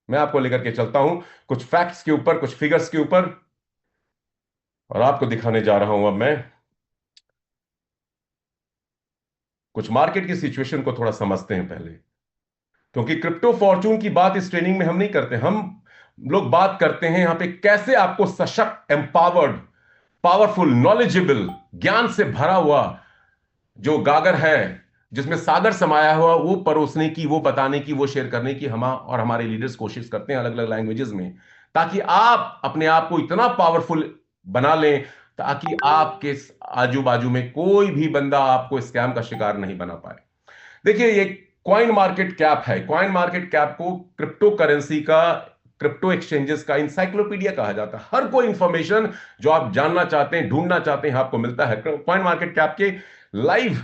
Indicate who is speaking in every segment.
Speaker 1: मैं आपको लेकर के चलता हूं कुछ फैक्ट्स के ऊपर, कुछ फिगर्स के ऊपर, और आपको दिखाने जा रहा हूं अब मैं कुछ मार्केट की सिचुएशन को थोड़ा समझते हैं पहले। क्योंकि क्रिप्टो फॉर्चून की बात इस ट्रेनिंग में हम नहीं करते, हम लोग बात करते हैं यहां पे कैसे आपको सशक्त, एम्पावर्ड, पावरफुल, नॉलेजेबल, ज्ञान से भरा हुआ जो गागर है, जिसमें सागर समाया हुआ, वो परोसने की, वो बताने की, वो शेयर करने की हम और हमारे लीडर्स कोशिश करते हैं अलग अलग लैंग्वेजेस में, ताकि आप अपने आप को इतना पावरफुल बना लें ताकि आपके आजू बाजू में कोई भी बंदा आपको स्कैम का शिकार नहीं बना पाए। देखिए, ये कॉइन मार्केट कैप है। कॉइन मार्केट कैप को क्रिप्टो करेंसी का, क्रिप्टो एक्सचेंजेस का इंसाइक्लोपीडिया कहा जाता है। हर कोई इंफॉर्मेशन जो आप जानना चाहते हैं, ढूंढना चाहते हैं, आपको मिलता है कॉइन मार्केट कैप के लाइव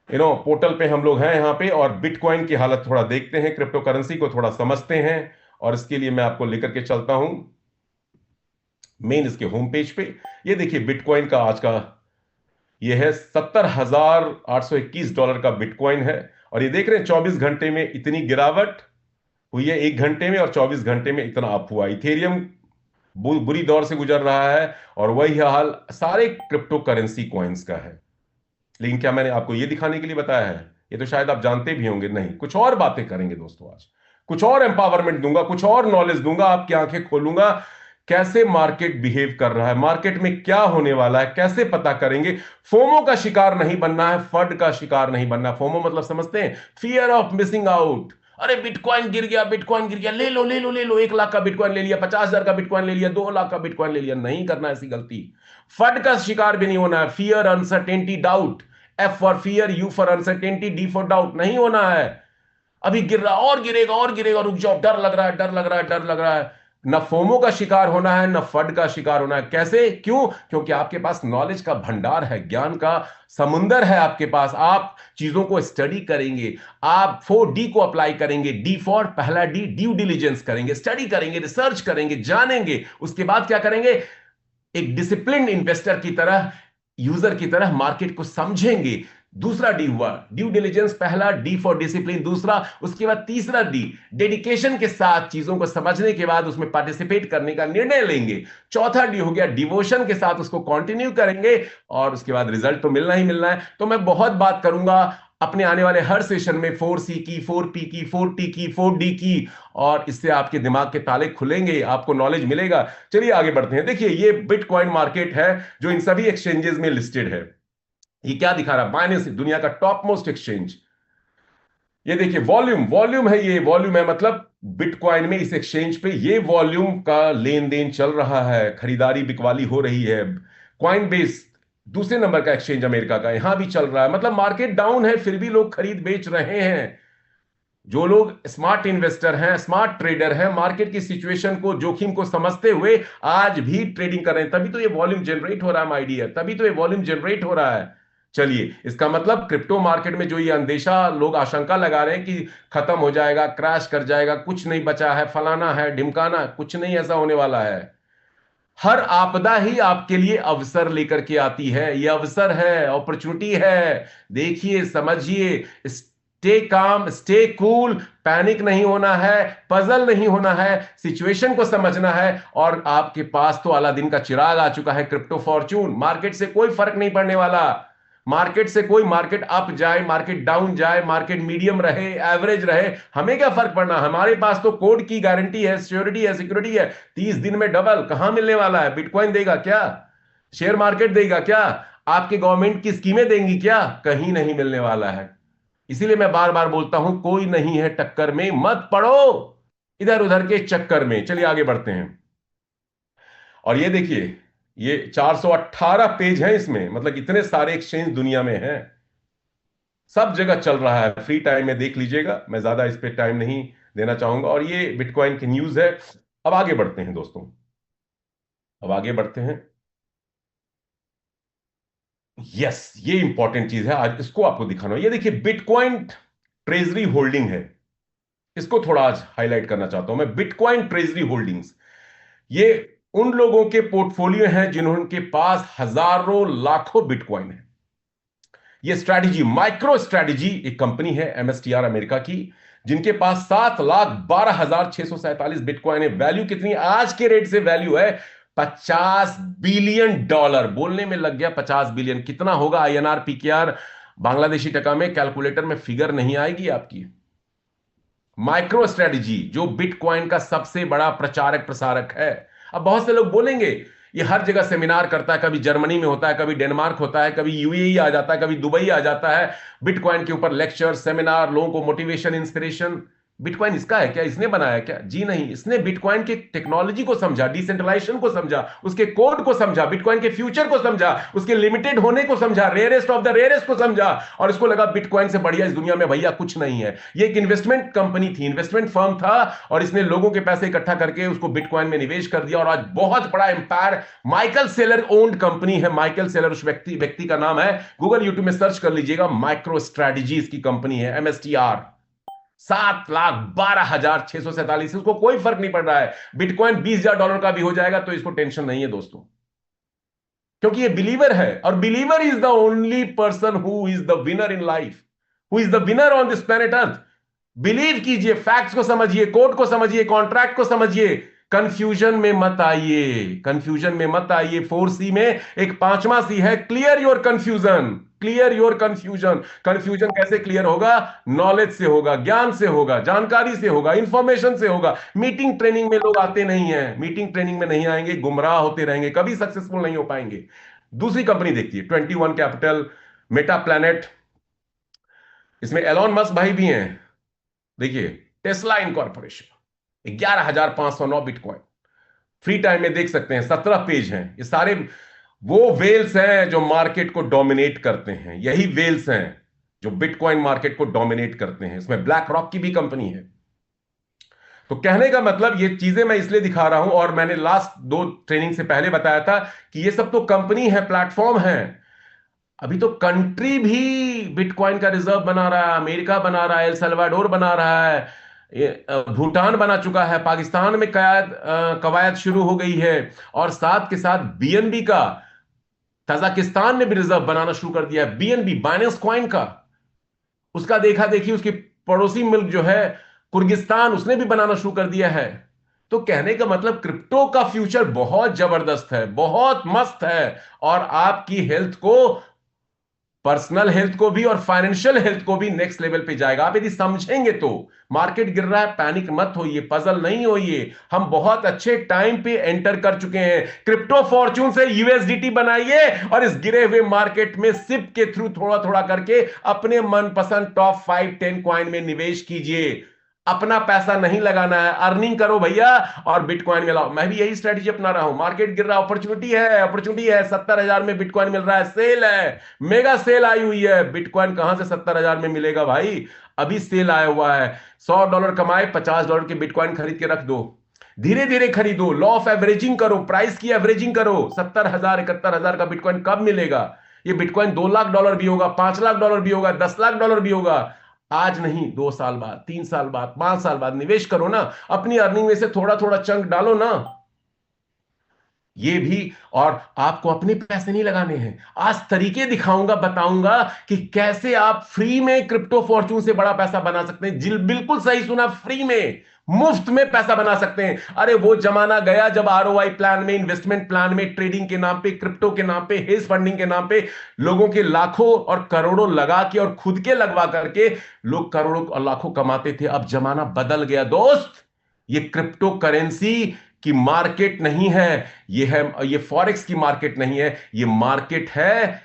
Speaker 1: पोर्टल पे। हम लोग हैं यहां पे, और बिटकॉइन की हालत थोड़ा देखते हैं, क्रिप्टो करेंसी को थोड़ा समझते हैं। और इसके लिए मैं आपको लेकर के चलता हूं मेन इसके होम पेज पे। ये देखिए बिटकॉइन का आज का, ये है $70,821 का बिटकॉइन है। और ये देख रहे हैं 24 घंटे में इतनी गिरावट हुई है, 1 घंटे में, और 24 घंटे में इतना अप हुआ। इथेरियम बुरी दौर से गुजर रहा है, और वही हाल सारे क्रिप्टो करेंसी कॉइन्स का है। लेकिन क्या मैंने आपको यह दिखाने के लिए बताया है? ये तो शायद आप जानते भी होंगे। नहीं, कुछ और बातें करेंगे दोस्तों आज। कुछ और एम्पावरमेंट दूंगा, कुछ और नॉलेज दूंगा, आपकी आंखें खोलूंगा। कैसे मार्केट बिहेव कर रहा है, मार्केट में क्या होने वाला है, कैसे पता करेंगे। फोमो का शिकार नहीं बनना है, फड का शिकार नहीं बनना। फोमो मतलब समझते हैं? Fear of missing out. अरे बिटकॉइन गिर गया, बिटकॉइन गिर गया, ले लो ले लो ले लो, 1 लाख का बिटकॉइन ले लिया, 50,000 का बिटकॉइन ले लिया, 2 लाख का बिटकॉइन ले लिया। नहीं करना ऐसी गलती। फड का शिकार भी नहीं होना है। Fear, uncertainty, doubt. F for fear, you for uncertainty, D for doubt. नहीं होना है। अभी गिर रहा, और गिरेगा और गिरेगा, रुक जाओ, डर लग रहा है, डर लग रहा है, डर लग रहा है। न फोमो का शिकार होना है, न फड का शिकार होना है। कैसे? क्यों? क्योंकि आपके पास नॉलेज का भंडार है, ज्ञान का समुंदर है आपके पास। आप चीजों को स्टडी करेंगे, आप 4D को अप्लाई करेंगे। डी फॉर, पहला डी, ड्यू डिलिजेंस करेंगे, स्टडी करेंगे, रिसर्च करेंगे, जानेंगे। उसके बाद क्या करेंगे? एक डिसिप्लिन इन्वेस्टर की तरह, यूजर की तरह मार्केट को समझेंगे। दूसरा डी हुआ ड्यू डिलिजेंस, पहला डी फॉर डिसिप्लिन, दूसरा। उसके बाद तीसरा डी, डेडिकेशन के साथ चीजों को समझने के बाद उसमें पार्टिसिपेट करने का निर्णय लेंगे। चौथा डी हो गया डिवोशन के साथ उसको कंटिन्यू करेंगे, और उसके बाद रिजल्ट तो मिलना ही मिलना है। तो मैं बहुत बात करूंगा अपने आने वाले हर सेशन में 4C की, 4P की, 4T की, 4D की, और इससे आपके दिमाग के ताले खुलेंगे, आपको नॉलेज मिलेगा। चलिए आगे बढ़ते हैं। देखिए, ये बिटकॉइन मार्केट है जो इन सभी एक्सचेंजेस में लिस्टेड है। ये क्या दिखा रहा है? बाइनेंस, दुनिया का टॉप मोस्ट एक्सचेंज। ये देखिए वॉल्यूम, वॉल्यूम है, ये वॉल्यूम है, मतलब बिटकॉइन में इस एक्सचेंज पे ये वॉल्यूम का लेन देन चल रहा है, खरीदारी बिकवाली हो रही है। कॉइन बेस दूसरे नंबर का एक्सचेंज अमेरिका का, यहां भी चल रहा है। मतलब मार्केट डाउन है, फिर भी लोग खरीद बेच रहे हैं। जो लोग स्मार्ट इन्वेस्टर हैं, स्मार्ट ट्रेडर हैं, मार्केट की सिचुएशन को, जोखिम को समझते हुए आज भी ट्रेडिंग कर रहे हैं, तभी तो ये वॉल्यूम जनरेट हो रहा है माय डियर, तभी तो ये वॉल्यूम जनरेट हो रहा है। चलिए, इसका मतलब क्रिप्टो मार्केट में जो ये अंदेशा लोग आशंका लगा रहे हैं कि खत्म हो जाएगा, क्रैश कर जाएगा, कुछ नहीं बचा है, फलाना है, ढिमकाना, कुछ नहीं ऐसा होने वाला है। हर आपदा ही आपके लिए अवसर लेकर के आती है। यह अवसर है, अपॉर्चुनिटी है। देखिए, समझिए, stay calm, stay cool, panic नहीं होना है, पजल नहीं होना है, सिचुएशन को समझना है। और आपके पास तो अलादीन का चिराग आ चुका है, क्रिप्टो फॉर्चून। मार्केट से कोई फर्क नहीं पड़ने वाला। मार्केट से कोई, मार्केट अप जाए, मार्केट डाउन जाए, मार्केट मीडियम रहे, एवरेज रहे, हमें क्या फर्क पड़ना। हमारे पास तो कोड की गारंटी है, सिक्योरिटी है, सिक्योरिटी है। 30 दिन में डबल कहां मिलने वाला है? बिटकॉइन देगा क्या? शेयर मार्केट देगा क्या? आपके गवर्नमेंट की स्कीमें देंगी क्या? कहीं नहीं मिलने वाला है। इसीलिए मैं बार बार बोलता हूं, कोई नहीं है टक्कर में, मत पड़ो इधर उधर के चक्कर में। चलिए आगे बढ़ते हैं। और ये देखिए, ये 418 पेज है इसमें, मतलब इतने सारे एक्सचेंज दुनिया में हैं, सब जगह चल रहा है। फ्री टाइम में देख लीजिएगा, मैं ज्यादा इस पे टाइम नहीं देना चाहूंगा। और ये बिटकॉइन की न्यूज है। अब आगे बढ़ते हैं दोस्तों, अब आगे बढ़ते हैं। यस, ये इंपॉर्टेंट चीज है, आज इसको आपको दिखाना है। ये देखिए बिटकॉइन ट्रेजरी होल्डिंग है, इसको थोड़ा आज हाईलाइट करना चाहता हूं मैं। बिटकॉइन ट्रेजरी होल्डिंग्स, ये उन लोगों के पोर्टफोलियो हैं जिन्होंने पास हजारों लाखों बिटकॉइन है। ये स्ट्रैटेजी, माइक्रो स्ट्रैटेजी, एक कंपनी है MSTR अमेरिका की, जिनके पास 7,12,647 बिटकॉइन है। वैल्यू कितनी आज के रेट से वैल्यू है $50 बिलियन। बोलने में लग गया 50 बिलियन। कितना होगा INR PKR बांग्लादेशी टका में? कैलकुलेटर में फिगर नहीं आएगी आपकी। माइक्रो स्ट्रेटजी जो बिटकॉइन का सबसे बड़ा प्रचारक प्रसारक है। अब बहुत से लोग बोलेंगे ये हर जगह सेमिनार करता है, कभी जर्मनी में होता है, कभी डेनमार्क होता है, कभी UAE आ जाता है, कभी दुबई आ जाता है, बिटकॉइन के ऊपर लेक्चर सेमिनार, लोगों को मोटिवेशन इंस्पिरेशन। बिटकॉइन इसका है क्या? इसने बनाया क्या? जी नहीं, इसने बिटकॉइन के टेक्नोलॉजी को समझा, डिसेंट्रलाइजेशन को समझा, उसके कोड को समझा, बिटकॉइन के फ्यूचर को समझा, उसके लिमिटेड होने को समझा, रेयरेस्ट ऑफ द रेयरेस्ट को समझा, और इसको लगा बिटकॉइन से बढ़िया इस दुनिया में भैया कुछ नहीं है। ये एक इन्वेस्टमेंट कंपनी थी, इन्वेस्टमेंट फर्म था, और इसने लोगों के पैसे इकट्ठा करके उसको बिटकॉइन में निवेश कर दिया, और आज बहुत बड़ा empire, Michael Saylor owned company है। माइकल सेलर उस व्यक्ति का नाम है। गूगल यूट्यूब में सर्च कर लीजिएगा, माइक्रो स्ट्रेटजीज की कंपनी है, MSTR। 7,12,647। उसको कोई फर्क नहीं पड़ रहा है, बिटकॉइन $20,000 का भी हो जाएगा तो इसको टेंशन नहीं है दोस्तों, क्योंकि ये बिलीवर है, और believer is the only person who is the winner in life, who is the winner on this planet earth. Believe कीजिए, फैक्ट्स को समझिए, कोड को समझिए, कॉन्ट्रैक्ट को समझिए, कंफ्यूजन में मत आइए, कंफ्यूजन में मत आइए। 4C में एक 5वां C है, clear your confusion, clear your confusion. Confusion कैसे क्लियर होगा? नॉलेज से होगा, ज्ञान से होगा, जानकारी से होगा, इंफॉर्मेशन से होगा। मीटिंग ट्रेनिंग में लोग आते नहीं है, मीटिंग ट्रेनिंग में नहीं आएंगे, गुमराह होते रहेंगे, कभी सक्सेसफुल नहीं हो पाएंगे। दूसरी कंपनी देखिए, 21 कैपिटल, मेटा प्लैनेट, इसमें एलॉन मस्क भाई भी हैं। देखिए, Tesla incorporation, 11,509 bitcoin. Free time में देख सकते हैं, 17 पेज हैं। ये सारे वो वेल्स हैं जो मार्केट को डोमिनेट करते हैं, यही वेल्स हैं जो बिटकॉइन मार्केट को डोमिनेट करते हैं। इसमें ब्लैक रॉक की भी कंपनी है। तो कहने का मतलब, ये चीजें मैं इसलिए दिखा रहा हूं, और मैंने लास्ट 2 ट्रेनिंग से पहले बताया था कि ये सब तो कंपनी है, प्लेटफॉर्म है। अभी तो कंट्री भी बिटकॉइन का रिजर्व बना रहा है, अमेरिका बना रहा है, एल सल्वाडोर बना रहा है, भूटान बना चुका है, पाकिस्तान में कवायद शुरू हो गई है, और साथ के साथ BNB का तजाकिस्तान ने भी रिजर्व बनाना शुरू कर दिया है। BNB बाइनेंस कॉइन का, उसका देखा देखी उसकी पड़ोसी मुल्क जो है कुर्गिस्तान, उसने भी बनाना शुरू कर दिया है। तो कहने का मतलब, क्रिप्टो का फ्यूचर बहुत जबरदस्त है, बहुत मस्त है, और आपकी हेल्थ को, पर्सनल हेल्थ को भी और फाइनेंशियल हेल्थ को भी नेक्स्ट लेवल पे जाएगा, आप यदि समझेंगे तो। मार्केट गिर रहा है, पैनिक मत होइए, पजल नहीं होइए, हम बहुत अच्छे टाइम पे एंटर कर चुके हैं। क्रिप्टो फॉर्च्यून से USDT बनाइए, और इस गिरे हुए मार्केट में सिप के थ्रू थोड़ा थोड़ा करके अपने मनपसंद टॉप 5-10 कॉइन में निवेश कीजिए। अपना पैसा नहीं लगाना है, अर्निंग करो भैया, और बिटकॉइन में लाओ। मैं भी यही स्ट्रेटजी अपना रहा हूं। मार्केट गिर रहा है, अपॉर्चुनिटी है, अपॉर्चुनिटी है। 70,000 में बिटकॉइन मिल रहा है, सेल है, मेगा सेल आई हुई है। बिटकॉइन कहां से 70,000 में मिलेगा भाई? अभी सेल आया हुआ है। $100 कमाए, $50 के बिटकॉइन खरीद के रख दो, धीरे धीरे खरीदो, लॉ ऑफ एवरेजिंग करो, प्राइस की एवरेजिंग करो। 70,000 71,000 का बिटकॉइन कब मिलेगा? ये बिटकॉइन $2 लाख भी होगा, $5 लाख भी होगा, $10 लाख भी होगा। आज नहीं, 2 साल बाद, 3 साल बाद, 5 साल बाद निवेश करो ना, अपनी अर्निंग में से थोड़ा थोड़ा चंक डालो ना। ये भी, और आपको अपने पैसे नहीं लगाने हैं। आज तरीके दिखाऊंगा, बताऊंगा कि कैसे आप फ्री में क्रिप्टो फॉर्च्यून से बड़ा पैसा बना सकते हैं। बिल्कुल सही सुना, फ्री में, मुफ्त में पैसा बना सकते हैं। अरे वो जमाना गया जब ROI प्लान में, इन्वेस्टमेंट प्लान में, ट्रेडिंग के नाम पे, क्रिप्टो के नाम पे, हेज फंडिंग के नाम पे लोगों के लाखों और करोड़ों लगा के और खुद के लगवा करके लोग करोड़ों और लाखों कमाते थे। अब जमाना बदल गया दोस्त। ये क्रिप्टो करेंसी की मार्केट नहीं है, ये फॉरेक्स की मार्केट नहीं है, ये मार्केट है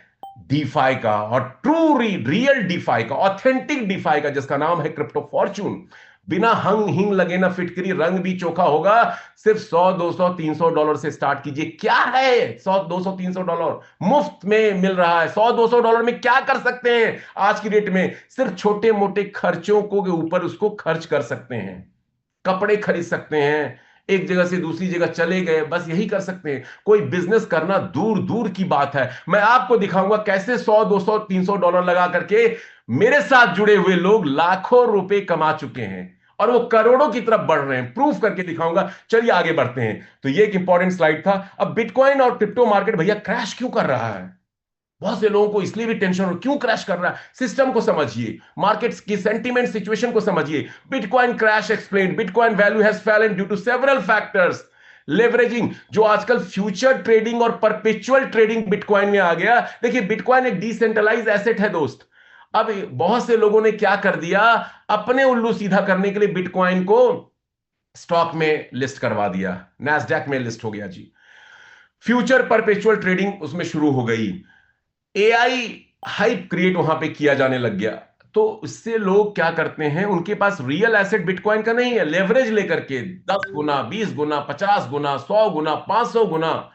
Speaker 1: डीफाई का, और ट्रू रियल डीफाई का, ऑथेंटिक डीफाई का, जिसका नाम है क्रिप्टो फॉर्च्यून। बिना हंग हिंग लगे ना फिटकरी, रंग भी चोखा होगा। सिर्फ 100 200 300 डॉलर से स्टार्ट कीजिए। क्या है 100 200 300 डॉलर मुफ्त में मिल रहा है? 100 200 डॉलर में क्या कर सकते हैं आज की डेट में? सिर्फ छोटे मोटे खर्चों को के ऊपर उसको खर्च कर सकते हैं, कपड़े खरीद सकते हैं, एक जगह से दूसरी जगह चले गए, बस यही कर सकते हैं। कोई बिजनेस करना दूर दूर की बात है। मैं आपको दिखाऊंगा कैसे 100 200 300 डॉलर लगा करके मेरे साथ जुड़े हुए लोग लाखों रुपए कमा चुके हैं, और वो करोड़ों की तरफ बढ़ रहे हैं। प्रूफ करके दिखाऊंगा। चलिए आगे बढ़ते हैं। तो ये एक इंपॉर्टेंट स्लाइड था। अब बिटकॉइन और क्रिप्टो मार्केट भैया क्रैश क्यों कर रहा है? बहुत से लोगों को इसलिए भी टेंशन हो, क्यों क्रैश कर रहा है, सिस्टम को समझिए, मार्केट्स की सेंटीमेंट सिचुएशन को समझिए। Bitcoin crash explain, bitcoin value has fallen due to several factors. Leveraging, जो आजकल फ्यूचर ट्रेडिंग और परपेचुअल ट्रेडिंग बिटकॉइन में आ गया। देखिए, बिटकॉइन एक डिसेंट्रलाइज एसेट है दोस्त। अब बहुत से लोगों ने क्या कर दिया, अपने उल्लू सीधा करने के लिए बिटकॉइन को स्टॉक में लिस्ट करवा दिया, नैस्डैक में लिस्ट हो गया जी। फ्यूचर परपेचुअल ट्रेडिंग उसमें शुरू हो गई। एआई हाइप क्रिएट वहां पे किया जाने लग गया। तो इससे लोग क्या करते हैं, उनके पास रियल एसेट बिटकॉइन का नहीं है, लेवरेज लेकर के 10 गुना, 20 गुना, 50 गुना, 100 गुना, 500 गुना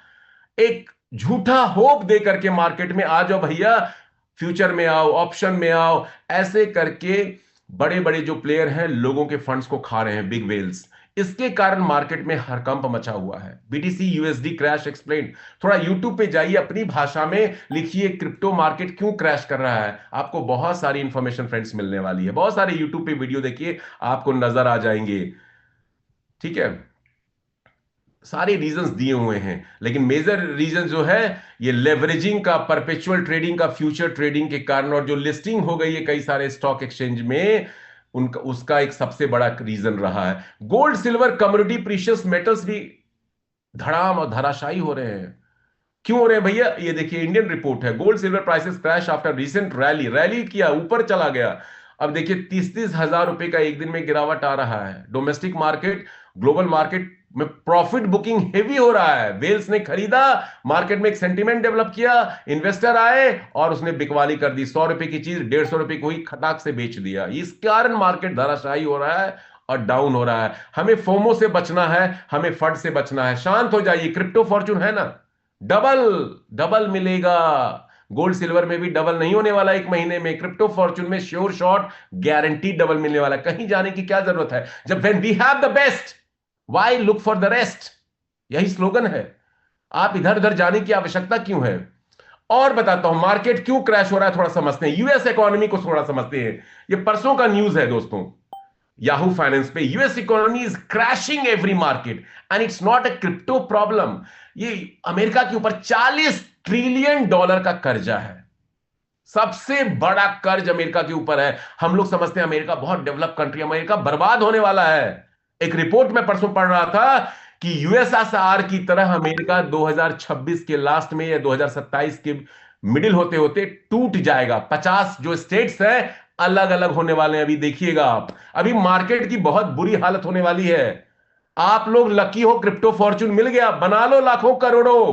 Speaker 1: एक झूठा होप दे करके मार्केट में आ जाओ भैया, फ्यूचर में आओ, ऑप्शन में आओ, ऐसे करके बड़े बड़े जो प्लेयर हैं लोगों के फंड्स को खा रहे हैं, बिग वेल्स। इसके कारण मार्केट में हड़कंप मचा हुआ है। बीटीसी यूएसडी क्रैश एक्सप्लेन, थोड़ा यूट्यूब पे जाइए, अपनी भाषा में लिखिए क्रिप्टो मार्केट क्यों क्रैश कर रहा है, आपको बहुत सारी इंफॉर्मेशन फ्रेंड्स मिलने वाली है। बहुत सारे यूट्यूब पे वीडियो देखिए, आपको नजर आ जाएंगे। ठीक है, सारे रीजंस दिए हुए हैं, लेकिन मेजर रीजन जो है ये लेवरेजिंग का, परपेचुअल ट्रेडिंग का, फ्यूचर ट्रेडिंग के कारण, और जो लिस्टिंग हो गई है कई सारे स्टॉक एक्सचेंज में, उनका उसका एक सबसे बड़ा रीजन रहा है। Gold, silver, commodity, precious metals भी धड़ाम और धराशायी हो रहे हैं। क्यों हो रहे हैं भैया, ये देखिए, इंडियन रिपोर्ट है, gold silver prices crash after recent rally, rally किया, ऊपर चला गया। अब देखिए, 30-30 हजार रुपए का एक दिन में गिरावट आ रहा है। डोमेस्टिक मार्केट, ग्लोबल मार्केट में प्रॉफिट बुकिंग हेवी हो रहा है। वेल्स ने खरीदा, मार्केट में एक सेंटीमेंट डेवलप किया, इन्वेस्टर आए और उसने बिकवाली कर दी, 100 रुपए की चीज 150 रुपए को ही खटाक से बेच दिया। इस कारण मार्केट धराशायी हो रहा है और डाउन हो रहा है। हमें फोमो से बचना है, हमें फट से बचना है। शांत हो जाइए, क्रिप्टो फॉर्चून है ना, डबल डबल मिलेगा। गोल्ड सिल्वर में भी डबल नहीं होने वाला एक महीने में, क्रिप्टो फॉर्चून में श्योर शॉट गारंटी डबल मिलने वाला। कहीं जाने की क्या जरूरत है, जब when we have the best why look for the rest, यही स्लोगन है। आप इधर उधर जाने की आवश्यकता क्यों है। और बताता हूं मार्केट क्यों क्रैश हो रहा है, थोड़ा समझते हैं, यूएस इकोनॉमी को थोड़ा समझते हैं। ये परसों का न्यूज है दोस्तों, याहू फाइनेंस पे, US economy is crashing every market and it's not a crypto problem. ये अमेरिका के ऊपर $40 ट्रिलियन का कर्जा है, सबसे बड़ा कर्ज अमेरिका के ऊपर है। हम लोग समझते हैं अमेरिका बहुत डेवलप कंट्री, अमेरिका बर्बाद होने वाला है। एक रिपोर्ट में परसों पढ़ रहा था कि यूएसएसआर की तरह अमेरिका 2026 के लास्ट में या 2027 के मिडिल होते होते टूट जाएगा। 50 जो स्टेट्स हैं अलग अलग होने वाले हैं, अभी देखिएगा आप। अभी मार्केट की बहुत बुरी हालत होने वाली है। आप लोग लकी हो, क्रिप्टो फॉर्चून मिल गया, बना लो लाखों करोड़ों।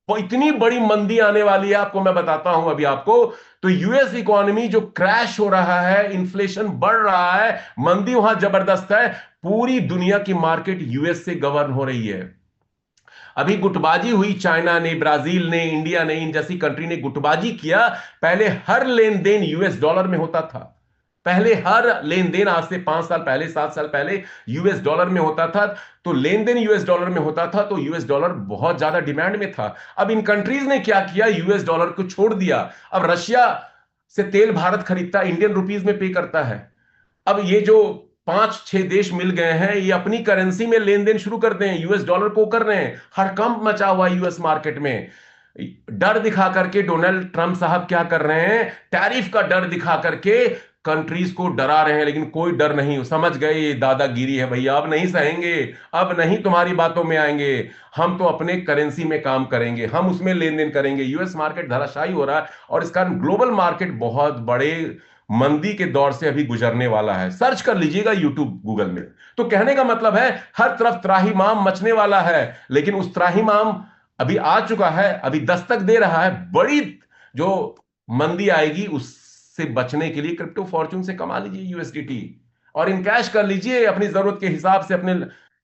Speaker 1: वो इतनी बड़ी मंदी आने वाली है, आपको मैं बताता हूं अभी आपको। तो यूएस इकोनॉमी जो क्रैश हो रहा है, इन्फ्लेशन बढ़ रहा है, मंदी वहां जबरदस्त है। पूरी दुनिया की मार्केट यूएस से गवर्न हो रही है। अभी गुटबाजी हुई, चाइना ने, ब्राजील ने, इंडिया ने, इन जैसी कंट्री ने गुटबाजी किया। पहले हर लेन देन यूएस डॉलर में होता था, पहले हर लेन देन, आज से 5 साल पहले, 7 साल पहले यूएस डॉलर में होता था। तो लेन देन यूएस डॉलर में होता था, तो यूएस डॉलर बहुत ज्यादा डिमांड में था। अब इन कंट्रीज ने क्या किया, यूएस डॉलर को छोड़ दिया। अब रशिया से तेल भारत खरीदता, इंडियन रुपीज में पे करता है। अब ये जो 5-6 देश मिल गए हैं, ये अपनी करेंसी में लेन देन शुरू करते हैं, यूएस डॉलर को कर रहे हैं। हड़कंप मचा हुआ यूएस मार्केट में। डर दिखा करके डोनाल्ड ट्रंप साहब क्या कर रहे हैं, टैरिफ का डर दिखा करके कंट्रीज को डरा रहे हैं। लेकिन कोई डर नहीं, समझ गए ये दादागिरी है भैया, अब नहीं सहेंगे, अब नहीं तुम्हारी बातों में आएंगे। हम तो अपने करेंसी में काम करेंगे, हम उसमें लेन देन करेंगे। यूएस मार्केट धराशायी हो रहा है और इस कारण ग्लोबल मार्केट बहुत बड़े मंदी के दौर से अभी गुजरने वाला है। सर्च कर लीजिएगा यूट्यूब, गूगल में। तो कहने का मतलब है हर तरफ त्राहिमाम मचने वाला है, लेकिन उस त्राहिमाम अभी आ चुका है, अभी दस्तक दे रहा है। बड़ी जो मंदी आएगी उससे बचने के लिए क्रिप्टो फॉर्चून से कमा लीजिए यूएसडीटी और इनकैश कर लीजिए अपनी जरूरत के हिसाब से अपने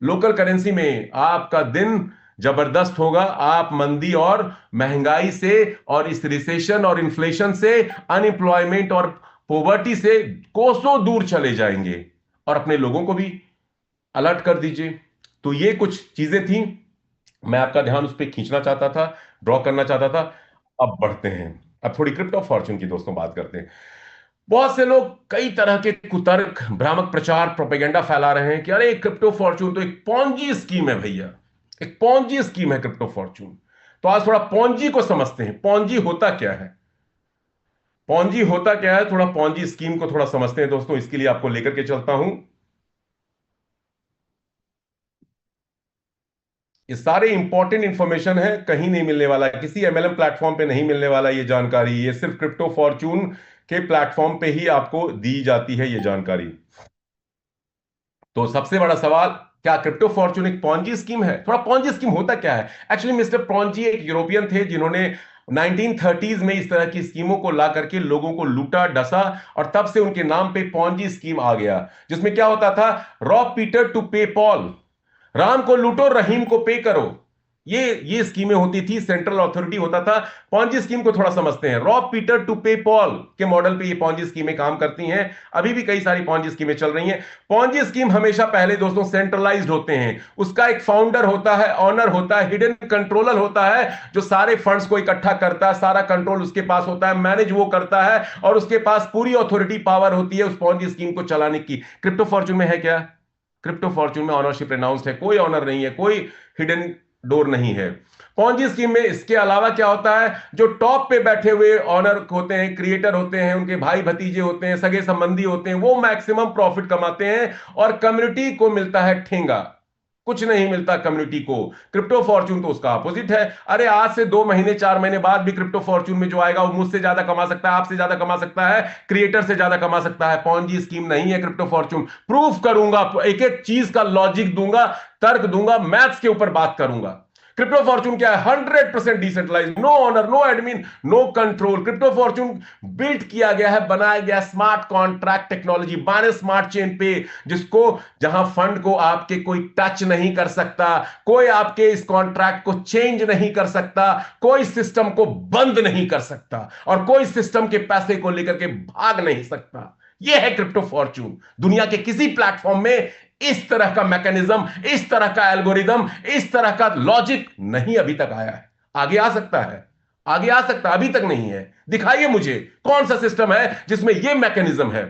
Speaker 1: लोकल करेंसी में। आपका दिन जबरदस्त होगा। आप मंदी और महंगाई से और इस रिसेशन और इन्फ्लेशन से, अनएम्प्लॉयमेंट और पॉवर्टी से कोसों दूर चले जाएंगे और अपने लोगों को भी अलर्ट कर दीजिए। तो ये कुछ चीजें थी, मैं आपका ध्यान उस पर खींचना चाहता था, ड्रॉ करना चाहता था। अब बढ़ते हैं, अब थोड़ी क्रिप्टो फॉर्चून की दोस्तों बात करते हैं। बहुत से लोग कई तरह के कुतर्क, भ्रामक प्रचार, प्रोपेगेंडा फैला रहे हैं कि अरे क्रिप्टो फॉर्चून तो एक पॉन्जी स्कीम है भैया, एक पॉन्जी स्कीम है क्रिप्टो फॉर्चून। तो आज थोड़ा पॉन्जी को समझते हैं, पॉन्जी होता क्या है। पॉन्जी होता क्या है, थोड़ा पॉन्जी स्कीम को थोड़ा समझते हैं दोस्तों, इसके लिए आपको लेकर के चलता हूं। ये सारे इंपॉर्टेंट इंफॉर्मेशन है, कहीं नहीं मिलने वाला है, किसी एमएलएम प्लेटफॉर्म पे नहीं मिलने वाला ये जानकारी, ये सिर्फ क्रिप्टो फॉर्चून के प्लेटफॉर्म पे ही आपको दी जाती है ये जानकारी। तो सबसे बड़ा सवाल, क्या क्रिप्टो फॉर्चून एक पॉन्जी स्कीम है? थोड़ा पॉन्जी स्कीम होता क्या है? एक्चुअली मिस्टर पॉन्जी एक यूरोपियन थे जिन्होंने 1930s में इस तरह की स्कीमों को ला करके लोगों को लूटा डसा, और तब से उनके नाम पे पॉन्जी स्कीम आ गया। जिसमें क्या होता था, रॉब पीटर टू पे पॉल, राम को लूटो रहीम को पे करो, ये स्कीमें होती थी, सेंट्रल अथॉरिटी होता था। पॉन्जी स्कीम को थोड़ा समझते हैं, रॉब पीटर टू पे पॉल के मॉडल पे ये पॉन्जी स्कीमें काम करती हैं। अभी भी कई सारी पॉन्जी स्कीमें चल रही हैं। पॉन्जी स्कीम हमेशा पहले दोस्तों सेंट्रलाइज्ड होते हैं, उसका एक फाउंडर होता है, ऑनर होता है, हिडन कंट्रोलर होता है, जो सारे फंड्स को इकट्ठा करता है, सारा कंट्रोल उसके पास होता है, मैनेज वो करता है, और उसके पास पूरी अथॉरिटी पावर होती है उस पॉन्जी स्कीम को चलाने की। क्रिप्टो फॉर्चून में है क्या? क्रिप्टो फॉर्चून में ऑनरशिप अनाउंस्ड है, कोई ऑनर नहीं है, कोई हिडन डोर नहीं है। पॉन्जी स्कीम में इसके अलावा क्या होता है, जो टॉप पे बैठे हुए ऑनर होते हैं, क्रिएटर होते हैं, उनके भाई भतीजे होते हैं, सगे संबंधी होते हैं, वो मैक्सिमम प्रॉफिट कमाते हैं, और कम्युनिटी को मिलता है ठेंगा, कुछ नहीं मिलता कम्युनिटी को। क्रिप्टो फॉर्चून तो उसका अपोजिट है। अरे आज से 2 महीने 4 महीने बाद भी क्रिप्टो फॉर्चून में जो आएगा वो मुझसे ज्यादा कमा सकता है, आपसे ज्यादा कमा सकता है, क्रिएटर से ज्यादा कमा सकता है। पॉन्जी स्कीम नहीं है क्रिप्टो फॉर्चून, प्रूफ करूंगा, एक एक चीज का लॉजिक दूंगा, तर्क दूंगा, मैथ्स के ऊपर बात करूंगा। क्रिप्टो फॉर्चून क्या है? 100% decentralise, no owner, no admin, no control. Crypto fortune build किया गया है, बनाया गया smart contract technology, Binance smart chain पे, जिसको, जहां फंड को आपके कोई टच नहीं कर सकता, कोई आपके इस कॉन्ट्रैक्ट को चेंज नहीं कर सकता, कोई सिस्टम को बंद नहीं कर सकता, और कोई सिस्टम के पैसे को लेकर के भाग नहीं सकता। यह है क्रिप्टो फॉर्चून। दुनिया के किसी प्लेटफॉर्म में इस तरह का मैकेनिज्म, इस तरह का एल्गोरिदम, इस तरह का लॉजिक नहीं अभी तक आया है। आगे आ सकता है, आगे आ सकता है, अभी तक नहीं है। दिखाइए मुझे कौन सा सिस्टम है जिसमें यह मैकेनिज्म है।